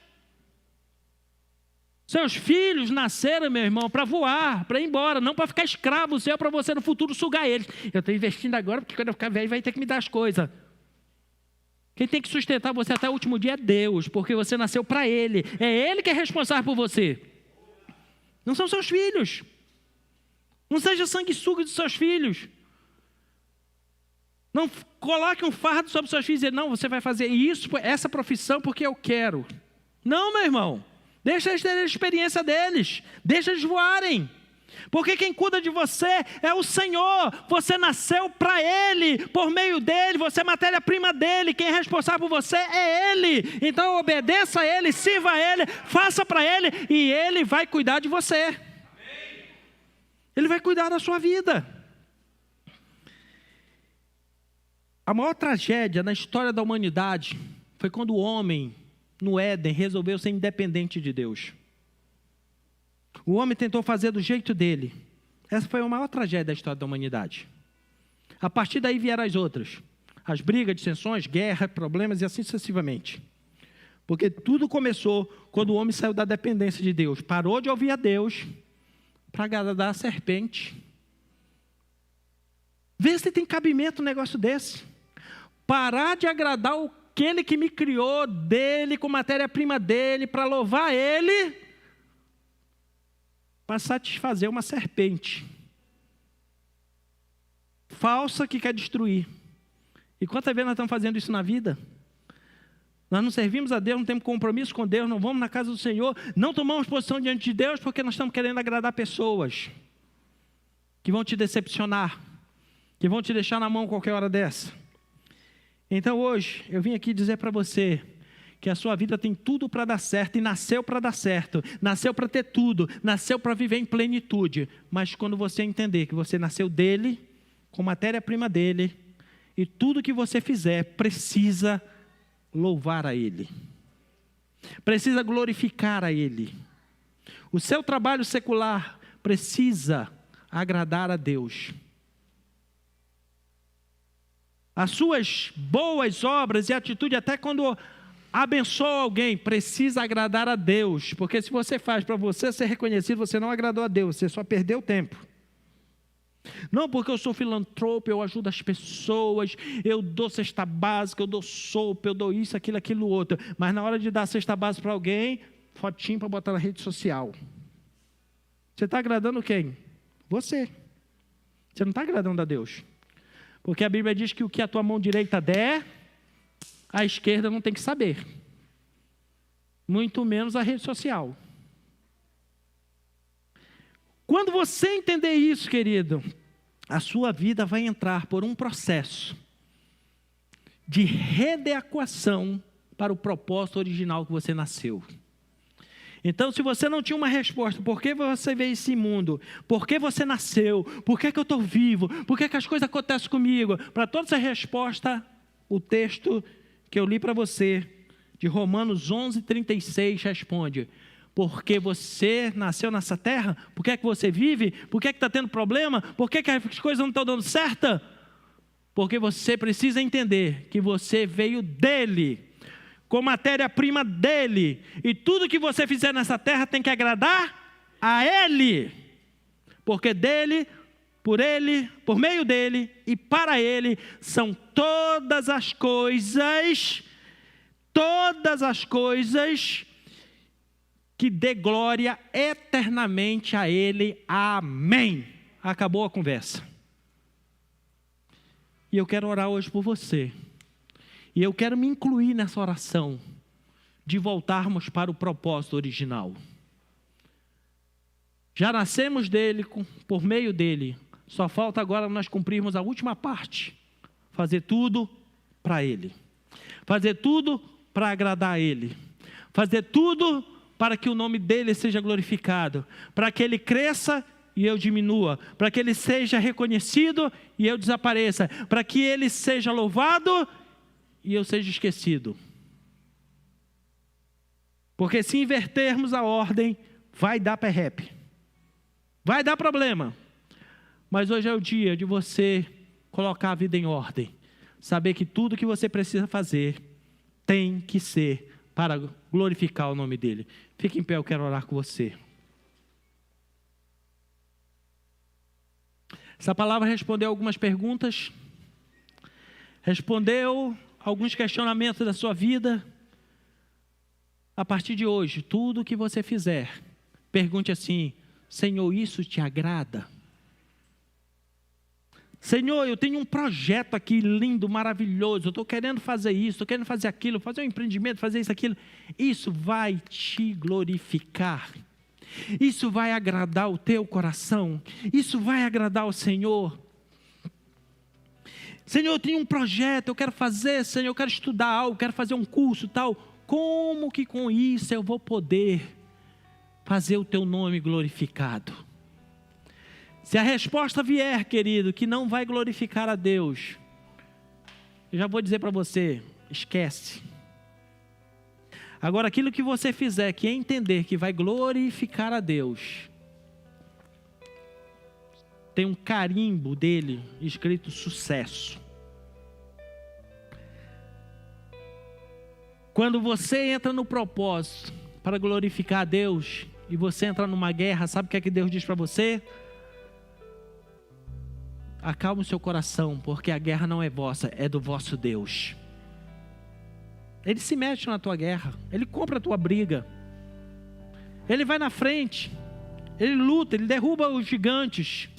Seus filhos nasceram, meu irmão, para voar, para ir embora, não para ficar escravo seu, para você no futuro sugar eles. Eu estou investindo agora, porque quando eu ficar velho vai ter que me dar as coisas. Quem tem que sustentar você até o último dia é Deus, porque você nasceu para Ele. É Ele que é responsável por você. Não são seus filhos. Não seja sanguessuga dos seus filhos. Não coloque um fardo sobre seus filhos e dizer, não, você vai fazer isso, essa profissão porque eu quero. Não, meu irmão. Deixa eles terem a experiência deles. Deixa eles voarem. Porque quem cuida de você é o Senhor. Você nasceu para Ele, por meio dEle, você é matéria-prima dEle. Quem é responsável por você é Ele. Então obedeça a Ele, sirva a Ele, faça para Ele e Ele vai cuidar de você. Ele vai cuidar da sua vida. A maior tragédia na história da humanidade foi quando o homem, no Éden, resolveu ser independente de Deus. O homem tentou fazer do jeito dele. Essa foi a maior tragédia da história da humanidade. A partir daí vieram as outras. As brigas, dissensões, guerra, problemas e assim sucessivamente. Porque tudo começou quando o homem saiu da dependência de Deus. Parou de ouvir a Deus para agradar a serpente. Vê se tem cabimento um negócio desse. Parar de agradar aquele que me criou dele, com matéria-prima dele, para louvar ele, para satisfazer uma serpente falsa que quer destruir. E quantas vezes nós estamos fazendo isso na vida? Nós não servimos a Deus, não temos compromisso com Deus, não vamos na casa do Senhor, não tomamos posição diante de Deus porque nós estamos querendo agradar pessoas que vão te decepcionar, que vão te deixar na mão qualquer hora dessa. Então hoje eu vim aqui dizer para você que a sua vida tem tudo para dar certo e nasceu para dar certo, nasceu para ter tudo, nasceu para viver em plenitude. Mas quando você entender que você nasceu dele, com matéria-prima dele, e tudo que você fizer precisa louvar a ele, precisa glorificar a ele. O seu trabalho secular precisa agradar a Deus. As suas boas obras e atitude, até quando abençoa alguém, precisa agradar a Deus. Porque se você faz para você ser reconhecido, você não agradou a Deus, você só perdeu tempo. Não porque eu sou filantropo, eu ajudo as pessoas, eu dou cesta básica, eu dou sopa, eu dou isso, aquilo, outro. Mas na hora de dar cesta básica para alguém, fotinho para botar na rede social. Você está agradando quem? Você. Você não está agradando a Deus. Porque a Bíblia diz que o que a tua mão direita der, a esquerda não tem que saber. Muito menos a rede social. Quando você entender isso, querido, a sua vida vai entrar por um processo de readequação para o propósito original que você nasceu. Então, se você não tinha uma resposta, por que você veio esse mundo? Por que você nasceu? Por que eu estou vivo? Por que as coisas acontecem comigo? Para toda essa resposta, o texto que eu li para você, de Romanos 11:36, responde: porque você nasceu nessa terra? Por que você vive? Por que está tendo problema? Por que as coisas não estão dando certo? Porque você precisa entender que você veio dele, com matéria-prima dele, e tudo que você fizer nessa terra tem que agradar a ele, porque dele, por meio dele e para ele são todas as coisas que dê glória eternamente a ele. Amém. Acabou a conversa. E eu quero orar hoje por você. E eu quero me incluir nessa oração de voltarmos para o propósito original. Já nascemos dele, por meio dele. Só falta agora nós cumprirmos a última parte. Fazer tudo para ele. Fazer tudo para agradar a ele. Fazer tudo para que o nome dele seja glorificado. Para que ele cresça e eu diminua. Para que ele seja reconhecido e eu desapareça. Para que ele seja louvado e eu seja esquecido. Porque se invertermos a ordem, vai dar perrepe. Vai dar problema. Mas hoje é o dia de você colocar a vida em ordem. Saber que tudo que você precisa fazer tem que ser para glorificar o nome dele. Fique em pé, eu quero orar com você. Essa palavra respondeu algumas perguntas. Respondeu alguns questionamentos da sua vida. A partir de hoje, tudo que você fizer, pergunte assim: Senhor, isso te agrada? Senhor, eu tenho um projeto aqui lindo, maravilhoso, eu estou querendo fazer isso, estou querendo fazer aquilo, fazer um empreendimento, fazer isso, aquilo. Isso vai te glorificar. Isso vai agradar o teu coração. Isso vai agradar o Senhor. Senhor, eu tenho um projeto, eu quero fazer, Senhor, eu quero estudar algo, quero fazer um curso tal. Como que com isso eu vou poder fazer o teu nome glorificado? Se a resposta vier, querido, que não vai glorificar a Deus, eu já vou dizer para você, esquece. Agora, aquilo que você fizer, que entender que vai glorificar a Deus, tem um carimbo dele escrito sucesso. Quando você entra no propósito para glorificar a Deus, e você entra numa guerra, sabe o que é que Deus diz para você? Acalme o seu coração, porque a guerra não é vossa, é do vosso Deus. Ele se mete na tua guerra, Ele compra a tua briga, Ele vai na frente, Ele luta, Ele derruba os gigantes.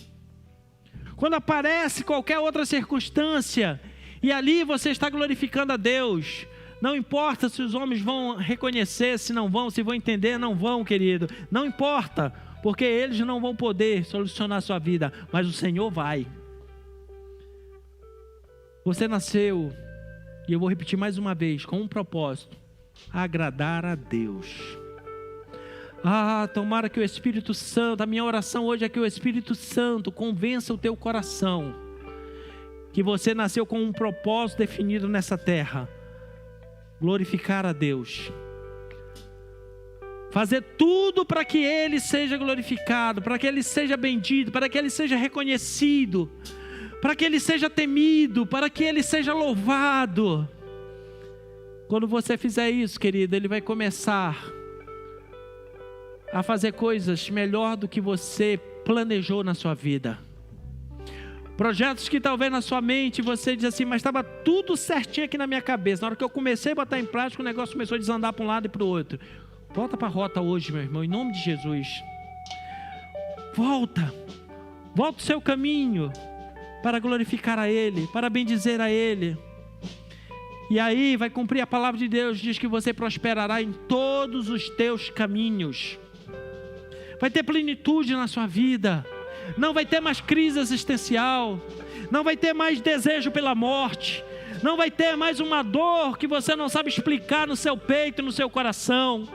Quando aparece qualquer outra circunstância, e ali você está glorificando a Deus, não importa se os homens vão reconhecer, se não vão, se vão entender, não vão, querido, não importa, porque eles não vão poder solucionar a sua vida, mas o Senhor vai. Você nasceu, e eu vou repetir mais uma vez, com um propósito: agradar a Deus. Tomara que o Espírito Santo, a minha oração hoje é que o Espírito Santo convença o teu coração, que você nasceu com um propósito definido nessa terra: glorificar a Deus. Fazer tudo para que Ele seja glorificado, para que Ele seja bendito, para que Ele seja reconhecido, para que Ele seja temido, para que Ele seja louvado. Quando você fizer isso, querido, Ele vai começar a fazer coisas melhor do que você planejou na sua vida. Projetos que talvez na sua mente você diz assim, mas estava tudo certinho aqui na minha cabeça. Na hora que eu comecei a botar em prática, o negócio começou a desandar para um lado e para o outro. Volta para a rota hoje, meu irmão, em nome de Jesus. Volta o seu caminho para glorificar a Ele, para bendizer a Ele. E aí vai cumprir a palavra de Deus, diz que você prosperará em todos os teus caminhos. Vai ter plenitude na sua vida. Não vai ter mais crise existencial. Não vai ter mais desejo pela morte. Não vai ter mais uma dor que você não sabe explicar no seu peito, no seu coração.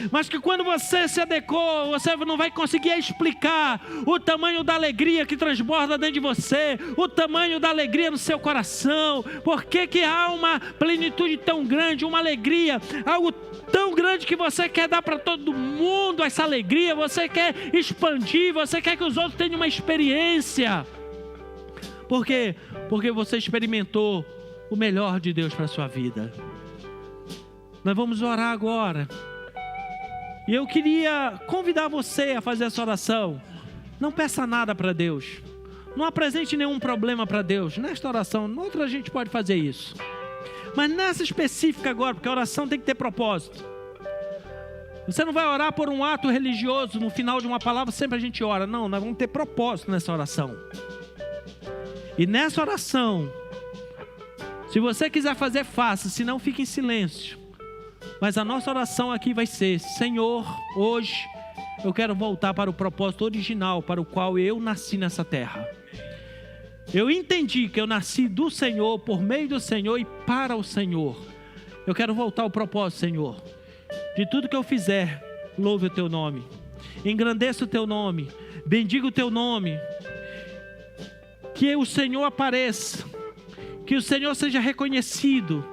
Mas que quando você se adequou, você não vai conseguir explicar o tamanho da alegria que transborda dentro de você, o tamanho da alegria no seu coração. Por que há uma plenitude tão grande, uma alegria, algo tão grande que você quer dar para todo mundo essa alegria, você quer expandir, você quer que os outros tenham uma experiência. Por quê? Porque você experimentou o melhor de Deus para a sua vida. Nós vamos orar agora. E eu queria convidar você a fazer essa oração. Não peça nada para Deus. Não apresente nenhum problema para Deus. Nesta oração, noutra a gente pode fazer isso. Mas nessa específica agora, porque a oração tem que ter propósito. Você não vai orar por um ato religioso, no final de uma palavra sempre a gente ora. Não, nós vamos ter propósito nessa oração. E nessa oração, se você quiser fazer, faça, se não fique em silêncio. Mas a nossa oração aqui vai ser: Senhor, hoje eu quero voltar para o propósito original para o qual eu nasci nessa terra. Eu entendi que eu nasci do Senhor, por meio do Senhor e para o Senhor. Eu quero voltar ao propósito, Senhor. De tudo que eu fizer, louve o Teu nome, engrandeça o Teu nome, bendiga o Teu nome. Que o Senhor apareça, que o Senhor seja reconhecido,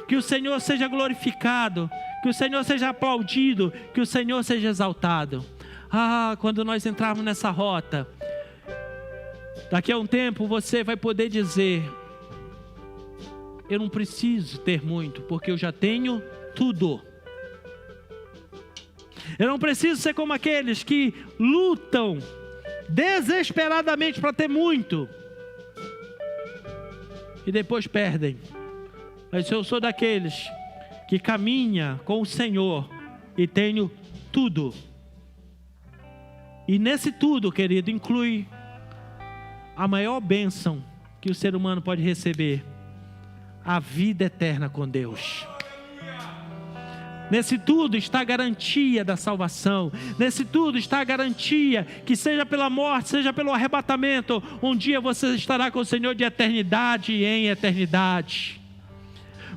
que o Senhor seja glorificado, que o Senhor seja aplaudido, que o Senhor seja exaltado. Quando nós entrarmos nessa rota, daqui a um tempo você vai poder dizer: eu não preciso ter muito, porque eu já tenho tudo. Eu não preciso ser como aqueles que lutam desesperadamente para ter muito e depois perdem. Mas eu sou daqueles que caminha com o Senhor e tenho tudo. E nesse tudo, querido, inclui a maior bênção que o ser humano pode receber: a vida eterna com Deus. Nesse tudo está a garantia da salvação. Nesse tudo está a garantia que, seja pela morte, seja pelo arrebatamento, um dia você estará com o Senhor de eternidade em eternidade.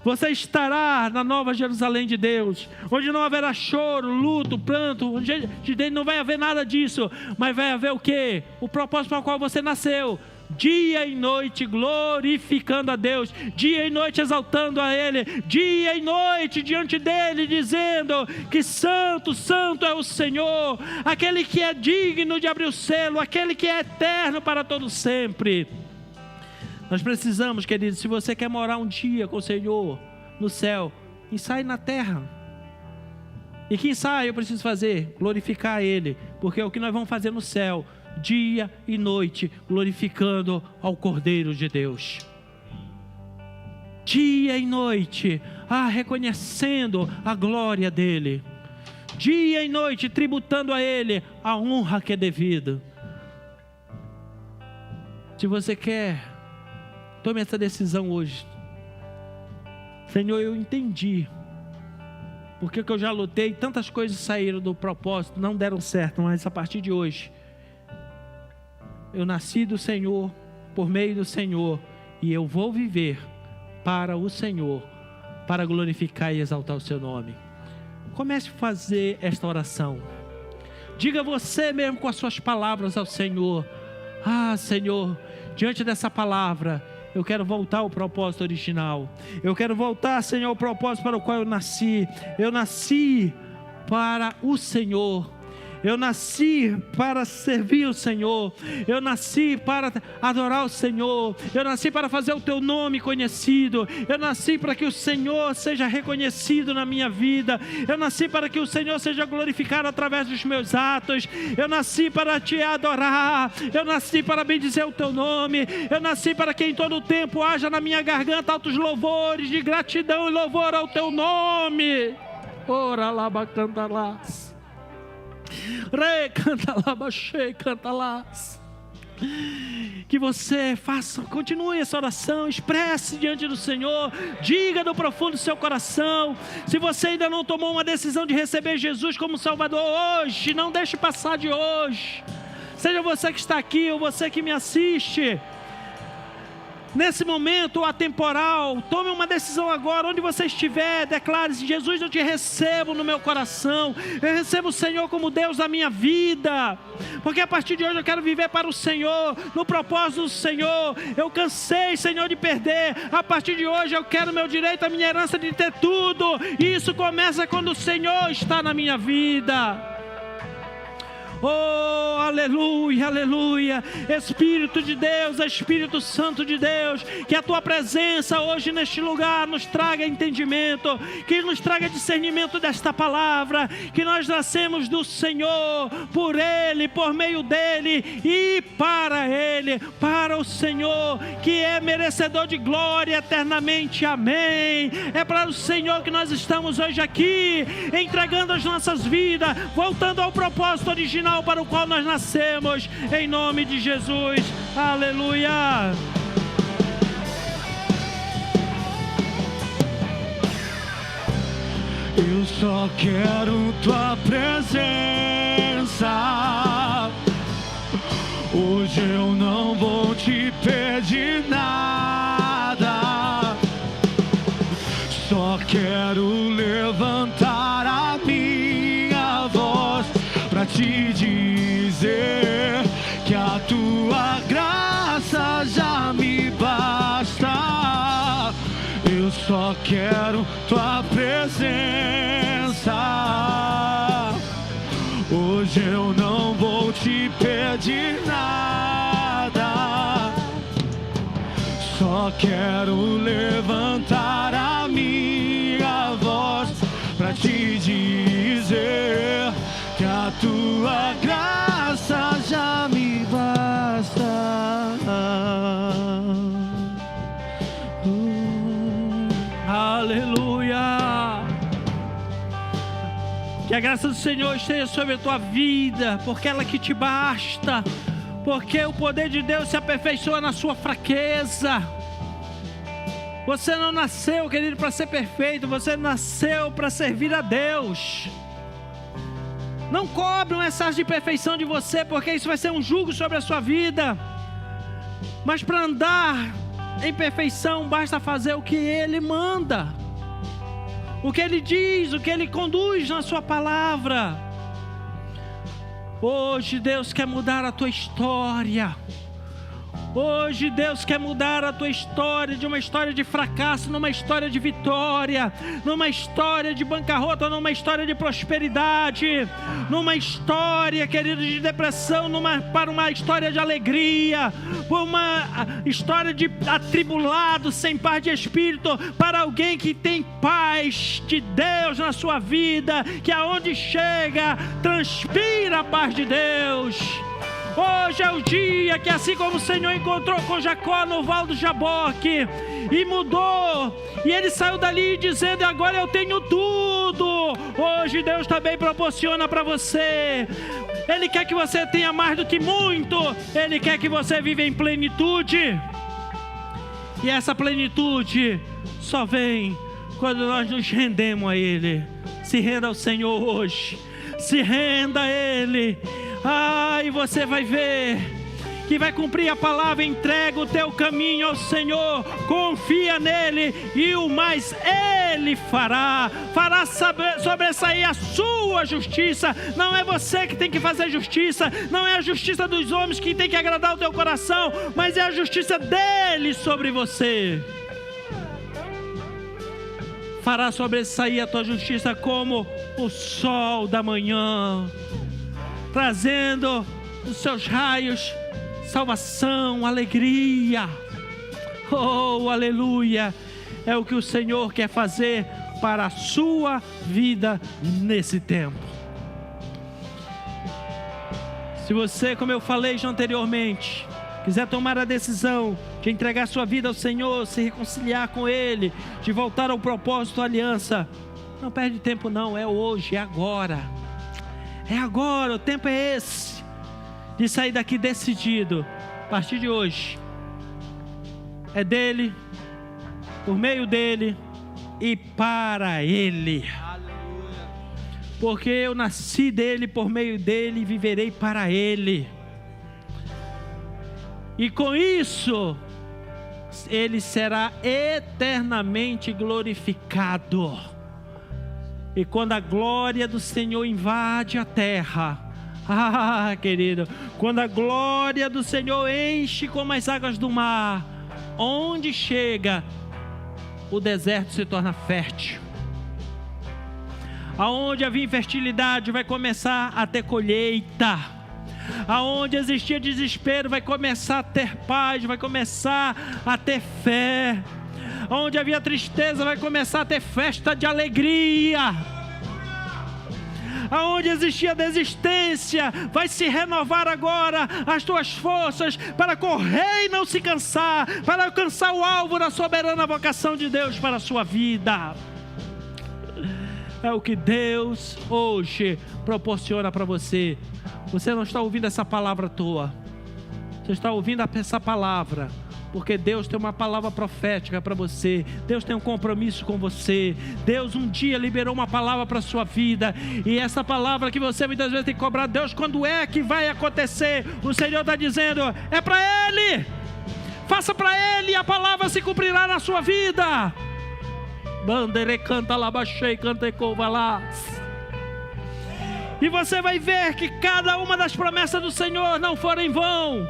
Você estará na Nova Jerusalém de Deus, onde não haverá choro, luto, pranto, onde não vai haver nada disso, mas vai haver o quê? O propósito para o qual você nasceu: dia e noite glorificando a Deus, dia e noite exaltando a Ele, dia e noite diante dEle, dizendo que santo, santo é o Senhor, aquele que é digno de abrir o selo, aquele que é eterno para todo sempre. Nós precisamos, queridos, se você quer morar um dia com o Senhor no céu, ensaie na terra. E que ensaio eu preciso fazer? Glorificar Ele, porque é o que nós vamos fazer no céu, dia e noite, glorificando ao Cordeiro de Deus. Dia e noite, reconhecendo a glória dEle. Dia e noite, tributando a Ele a honra que é devida. Se você quer, tome essa decisão hoje. Senhor, eu entendi porque que eu já lutei, tantas coisas saíram do propósito, não deram certo, mas a partir de hoje eu nasci do Senhor, por meio do Senhor, e eu vou viver para o Senhor, para glorificar e exaltar o seu nome. Comece a fazer esta oração. Diga você mesmo com as suas palavras ao Senhor: Senhor, diante dessa palavra, eu quero voltar ao propósito original. Eu quero voltar, Senhor, ao propósito para o qual eu nasci. Eu nasci para o Senhor. Eu nasci para servir o Senhor. Eu nasci para adorar o Senhor. Eu nasci para fazer o teu nome conhecido. Eu nasci para que o Senhor seja reconhecido na minha vida. Eu nasci para que o Senhor seja glorificado através dos meus atos. Eu nasci para te adorar. Eu nasci para bendizer o teu nome. Eu nasci para que em todo o tempo haja na minha garganta altos louvores de gratidão e louvor ao teu nome. Ora lá, bacanta lá. Canta lá, baixei, canta lá. Que você faça, continue essa oração, expresse diante do Senhor, diga do profundo do seu coração. Se você ainda não tomou uma decisão de receber Jesus como Salvador hoje, não deixe passar de hoje. Seja você que está aqui ou você que me assiste, nesse momento atemporal, tome uma decisão agora, onde você estiver, declare-se: Jesus, eu te recebo no meu coração, eu recebo o Senhor como Deus da minha vida, porque a partir de hoje eu quero viver para o Senhor, no propósito do Senhor. Eu cansei, Senhor, de perder. A partir de hoje eu quero meu direito, a minha herança de ter tudo, e isso começa quando o Senhor está na minha vida. Oh, aleluia, aleluia. Espírito de Deus, Espírito Santo de Deus, que a tua presença hoje neste lugar nos traga entendimento, que nos traga discernimento desta palavra, que nós nascemos do Senhor, por Ele, por meio dEle e para Ele, para o Senhor, que é merecedor de glória eternamente, amém. É para o Senhor que nós estamos hoje aqui, entregando as nossas vidas, voltando ao propósito original para o qual nós nascemos, em nome de Jesus, aleluia. Eu só quero tua presença, hoje eu não vou te pedir nada, só quero levantar a minha voz pra te dizer que a tua graça já me basta. Eu só quero tua presença, hoje eu não vou te pedir nada, só quero levantar a minha voz pra te dizer que a tua graça já me basta. Aleluia. Que a graça do Senhor esteja sobre a tua vida, porque ela que te basta, porque o poder de Deus se aperfeiçoa na sua fraqueza. Você não nasceu, querido, para ser perfeito, você nasceu para servir a Deus. Não cobre um excesso de perfeição de você, porque isso vai ser um jugo sobre a sua vida. Mas para andar em perfeição, basta fazer o que Ele manda, o que Ele diz, o que Ele conduz na sua palavra. Hoje Deus quer mudar a tua história. Hoje Deus quer mudar a tua história, de uma história de fracasso, numa história de vitória, numa história de bancarrota, numa história de prosperidade, numa história, querido, de depressão, para uma história de alegria, por uma história de atribulado, sem paz de espírito, para alguém que tem paz de Deus na sua vida, que aonde chega, transpira a paz de Deus. Hoje é o dia que, assim como o Senhor encontrou com Jacó no Val do Jaboque e mudou, e ele saiu dali dizendo: agora eu tenho tudo. Hoje Deus também proporciona para você. Ele quer que você tenha mais do que muito. Ele quer que você viva em plenitude. E essa plenitude só vem quando nós nos rendemos a Ele. Se renda ao Senhor hoje. Se renda a Ele. E você vai ver que vai cumprir a palavra. Entrega o teu caminho ao Senhor, confia nele, e o mais Ele fará sobressair a sua justiça. Não é você que tem que fazer justiça, não é a justiça dos homens que tem que agradar o teu coração, mas é a justiça dele sobre você. Fará sobressair a tua justiça como o sol da manhã, trazendo os seus raios salvação, alegria. Oh, aleluia! É o que o Senhor quer fazer para a sua vida nesse tempo. Se você, como eu falei já anteriormente, quiser tomar a decisão de entregar sua vida ao Senhor, se reconciliar com Ele, de voltar ao propósito, à aliança, não perde tempo não, é hoje, é agora. É agora, o tempo é esse, de sair daqui decidido. A partir de hoje, é dele, por meio dele e para ele. Aleluia. Porque eu nasci dele, por meio dele, e viverei para ele. E com isso, ele será eternamente glorificado. E quando a glória do Senhor invade a terra, querido, quando a glória do Senhor enche como as águas do mar, onde chega, o deserto se torna fértil. Aonde havia infertilidade, vai começar a ter colheita. Aonde existia desespero, vai começar a ter paz, vai começar a ter fé. Onde havia tristeza, vai começar a ter festa de alegria. Aonde existia desistência, vai se renovar agora as tuas forças para correr e não se cansar, para alcançar o alvo da soberana vocação de Deus para a sua vida. É o que Deus hoje proporciona para você. Você não está ouvindo essa palavra à toa. Você está ouvindo essa palavra porque Deus tem uma palavra profética para você. Deus tem um compromisso com você. Deus um dia liberou uma palavra para a sua vida, e essa palavra que você muitas vezes tem que cobrar: Deus, quando é que vai acontecer? O Senhor está dizendo: é para Ele. Faça para Ele, e a palavra se cumprirá na sua vida. Bandere canta labachei, canta ecovalás. E você vai ver que cada uma das promessas do Senhor não foram em vão.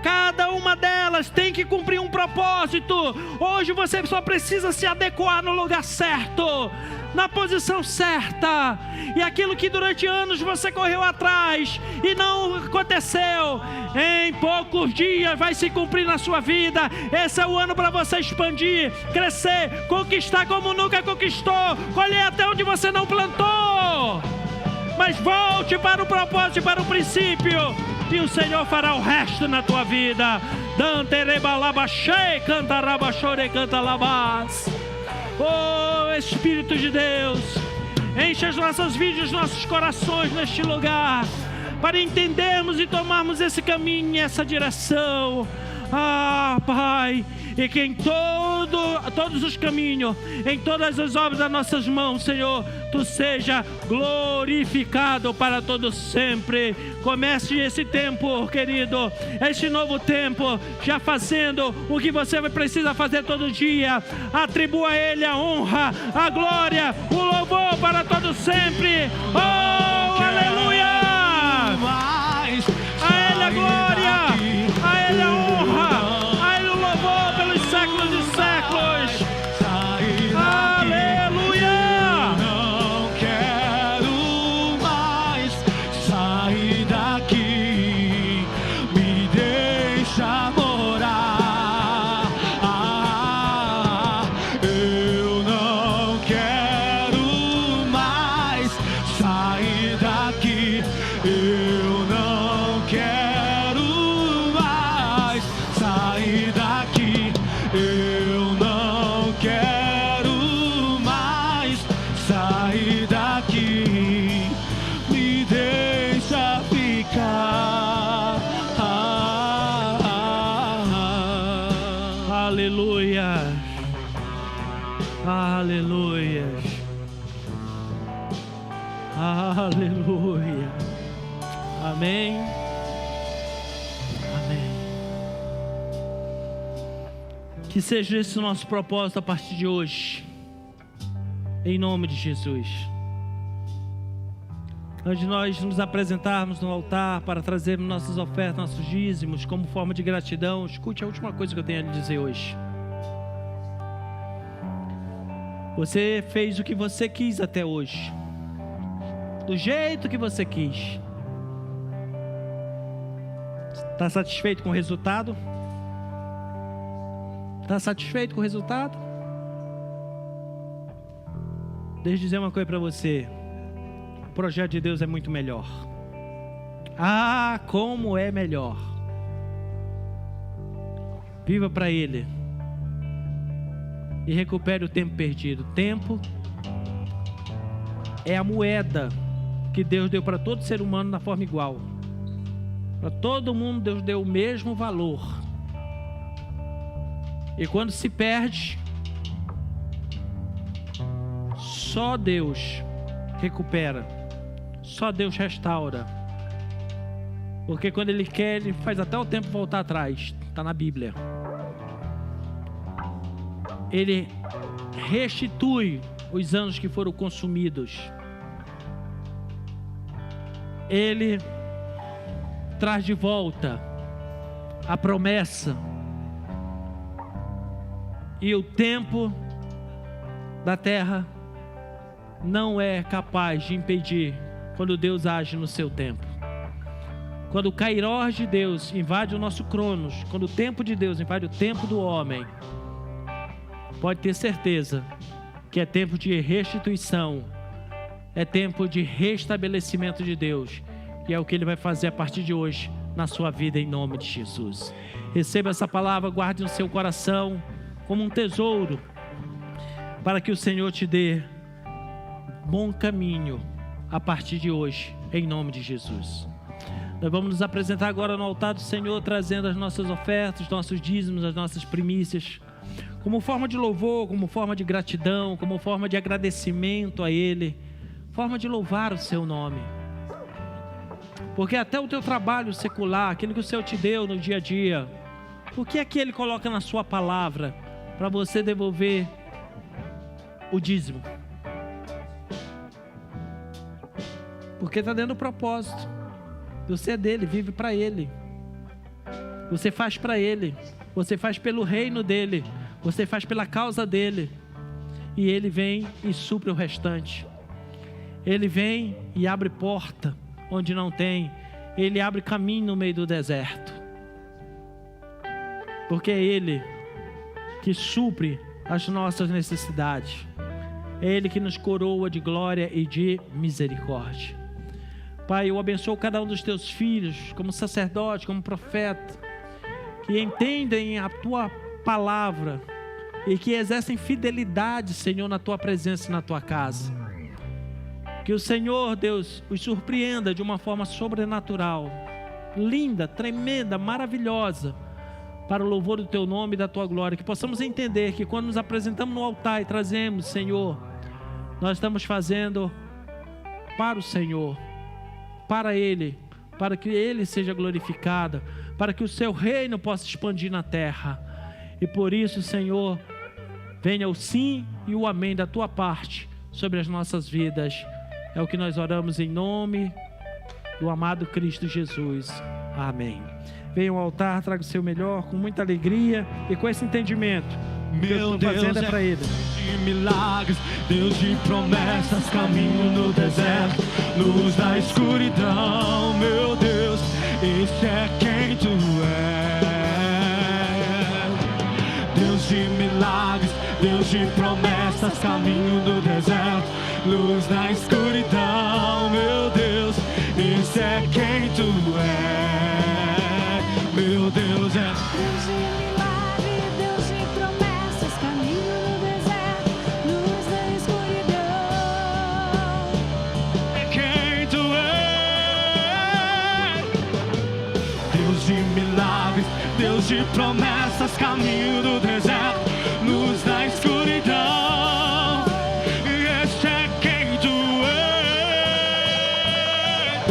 Cada uma delas tem que cumprir um propósito. Hoje você só precisa se adequar no lugar certo, na posição certa. E aquilo que durante anos você correu atrás e não aconteceu, em poucos dias vai se cumprir na sua vida. Esse é o ano para você expandir, crescer, conquistar como nunca conquistou, colher até onde você não plantou. Mas volte para o propósito e para o princípio, e o Senhor fará o resto na tua vida. Dante rebalabachei, canta rabachore, canta labás. Oh, Espírito de Deus, enche as nossas vidas, os nossos corações neste lugar, para entendermos e tomarmos esse caminho e essa direção. Pai, e que em todos os caminhos, em todas as obras das nossas mãos, Senhor, Tu seja glorificado para todo sempre. Comece esse tempo, querido, este novo tempo, já fazendo o que você precisa fazer todo dia. Atribua a Ele a honra, a glória, o louvor para todo sempre. Oh, aleluia! A Ele a glória, a Ele a honra. deixa ficar. Aleluia. Aleluia. Aleluia. Amém. Amém. Que seja esse o nosso propósito a partir de hoje. Em nome de Jesus. Antes de nós nos apresentarmos no altar para trazermos nossas ofertas, nossos dízimos, como forma de gratidão, escute a última coisa que eu tenho a lhe dizer hoje. Você fez o que você quis até hoje, do jeito que você quis. Está satisfeito com o resultado? Está satisfeito com o resultado? Deixa eu dizer uma coisa para você. O projeto de Deus é muito melhor. Ah, como é melhor. Viva para Ele. E recupere o tempo perdido. Tempo é a moeda que Deus deu para todo ser humano na forma igual. Para todo mundo Deus deu o mesmo valor. E quando se perde, só Deus recupera. Só Deus restaura. Porque quando Ele quer, Ele faz até o tempo voltar atrás. Está na Bíblia. Ele restitui os anos que foram consumidos. Ele traz de volta a promessa. E o tempo da terra não é capaz de impedir quando Deus age no seu tempo. Quando o Kairós de Deus invade o nosso Cronos, quando o tempo de Deus invade o tempo do homem, pode ter certeza que é tempo de restituição, é tempo de restabelecimento de Deus, e é o que Ele vai fazer a partir de hoje na sua vida, em nome de Jesus. Receba essa palavra, guarde no seu coração como um tesouro, para que o Senhor te dê bom caminho a partir de hoje, em nome de Jesus. Nós vamos nos apresentar agora no altar do Senhor, trazendo as nossas ofertas, os nossos dízimos, as nossas primícias, como forma de louvor, como forma de gratidão, como forma de agradecimento a Ele, forma de louvar o seu nome. Porque até o teu trabalho secular, aquilo que o Senhor te deu no dia a dia, o que é que Ele coloca na sua palavra para você devolver o dízimo? Porque está dentro do propósito. Você é dele, vive para Ele. Você faz para Ele. Você faz pelo reino dEle. Você faz pela causa dEle. E Ele vem e supre o restante. Ele vem e abre porta onde não tem. Ele abre caminho no meio do deserto. Porque é Ele que supre as nossas necessidades. É Ele que nos coroa de glória e de misericórdia. Pai, eu abençoo cada um dos teus filhos, como sacerdote, como profeta, que entendem a tua palavra e que exercem fidelidade, Senhor, na tua presença e na tua casa. Que o Senhor, Deus, os surpreenda de uma forma sobrenatural, linda, tremenda, maravilhosa, para o louvor do teu nome e da tua glória. Que possamos entender que quando nos apresentamos no altar e trazemos, Senhor, nós estamos fazendo para o Senhor, para Ele, para que Ele seja glorificado, para que o seu reino possa expandir na terra. E por isso, Senhor, venha o sim e o amém da tua parte sobre as nossas vidas. É o que nós oramos em nome do amado Cristo Jesus. Amém. Venha ao altar, traga o seu melhor, com muita alegria e com esse entendimento. Meu Deus é para Ele. De milagres, Deus de promessas, caminho no deserto, luz da escuridão. Meu Deus, esse é quem tu és. Deus de milagres, Deus de promessas, caminho no deserto, luz na escuridão. Meu Deus, esse é quem tu és. Meu Deus é Deus de milagre, Deus de promessas, caminho no deserto, luz da escuridão. quem tu és. Deus de promessas, caminho do deserto, luz na escuridão. Esse é quem tu és.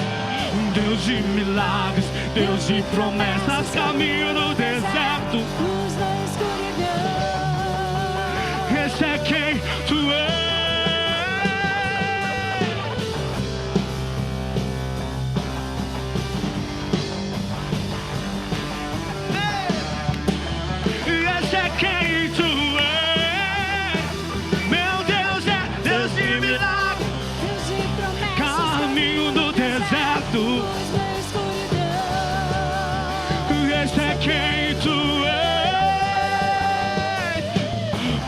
Deus de milagres, Deus de promessas, caminho do deserto, Luz na escuridão. esse é quem tu és. Esse é quem tu és. Meu Deus é Deus de milagres, Deus de promessas, caminho do deserto, luz na escuridão. esse é quem tu és.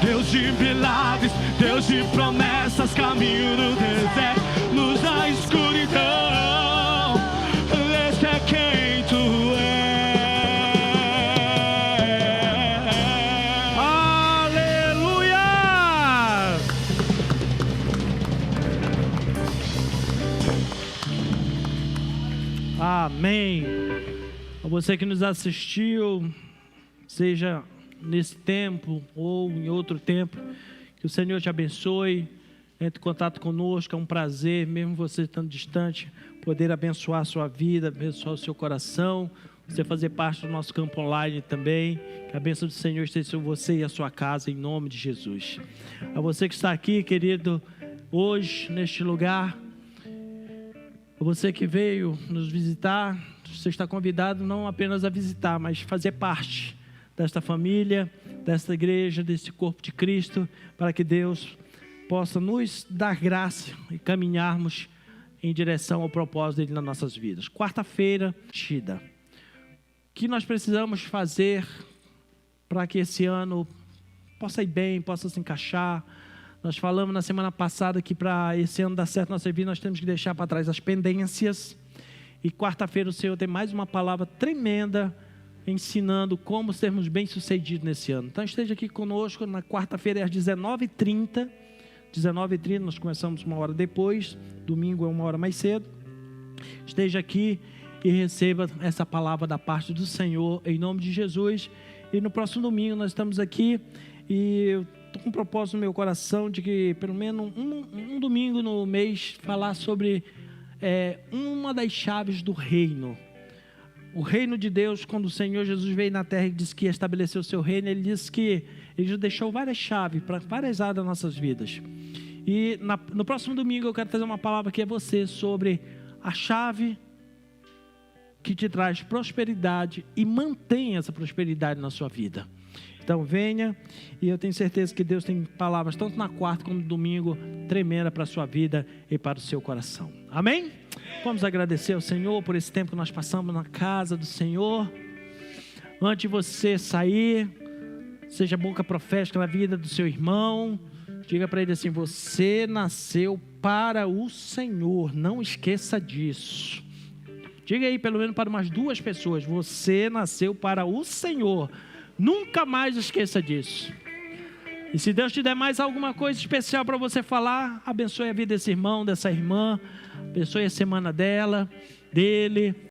Deus de milagres, Deus de promessas, caminho do deserto, luz na escuridão, esse é quem tu és. Aleluia! Amém. A você que nos assistiu, seja nesse tempo ou em outro tempo, que o Senhor te abençoe. Entre em contato conosco, é um prazer, mesmo você estando distante, poder abençoar a sua vida, abençoar o seu coração, você fazer parte do nosso campo online também. Que a bênção do Senhor esteja sobre você e a sua casa, em nome de Jesus. A você que está aqui, querido, hoje, neste lugar, a você que veio nos visitar, você está convidado não apenas a visitar, mas fazer parte desta família, desta igreja, desse corpo de Cristo, para que Deus possa nos dar graça e caminharmos em direção ao propósito dele nas nossas vidas. Quarta-feira, Shida. O que nós precisamos fazer para que esse ano possa ir bem, possa se encaixar? Nós falamos na semana passada que para esse ano dar certo na nossa vida, nós temos que deixar para trás as pendências. E quarta-feira o Senhor tem mais uma palavra tremenda, ensinando como sermos bem-sucedidos nesse ano. Então esteja aqui conosco na quarta-feira às 19h30. 19h30, nós começamos uma hora depois, domingo é uma hora mais cedo. Esteja aqui e receba essa palavra da parte do Senhor, em nome de Jesus. E no próximo domingo nós estamos aqui e eu estou com um propósito no meu coração de que pelo menos um domingo no mês falar sobre uma das chaves do reino. O reino de Deus, quando o Senhor Jesus veio na terra e disse que ia estabelecer o seu reino, Ele disse que Ele já deixou várias chaves para várias áreas das nossas vidas. E no próximo domingo eu quero trazer uma palavra que é você sobre a chave que te traz prosperidade e mantém essa prosperidade na sua vida. Então venha, e eu tenho certeza que Deus tem palavras tanto na quarta como no domingo tremenda para a sua vida e para o seu coração. Amém? Vamos agradecer ao Senhor por esse tempo que nós passamos na casa do Senhor. Antes de você sair, seja boca profética na vida do seu irmão. Diga para ele assim: você nasceu para o Senhor, não esqueça disso. Diga aí pelo menos para umas 2 pessoas: você nasceu para o Senhor, nunca mais esqueça disso. E se Deus te der mais alguma coisa especial para você falar, abençoe a vida desse irmão, dessa irmã, abençoe a semana dele.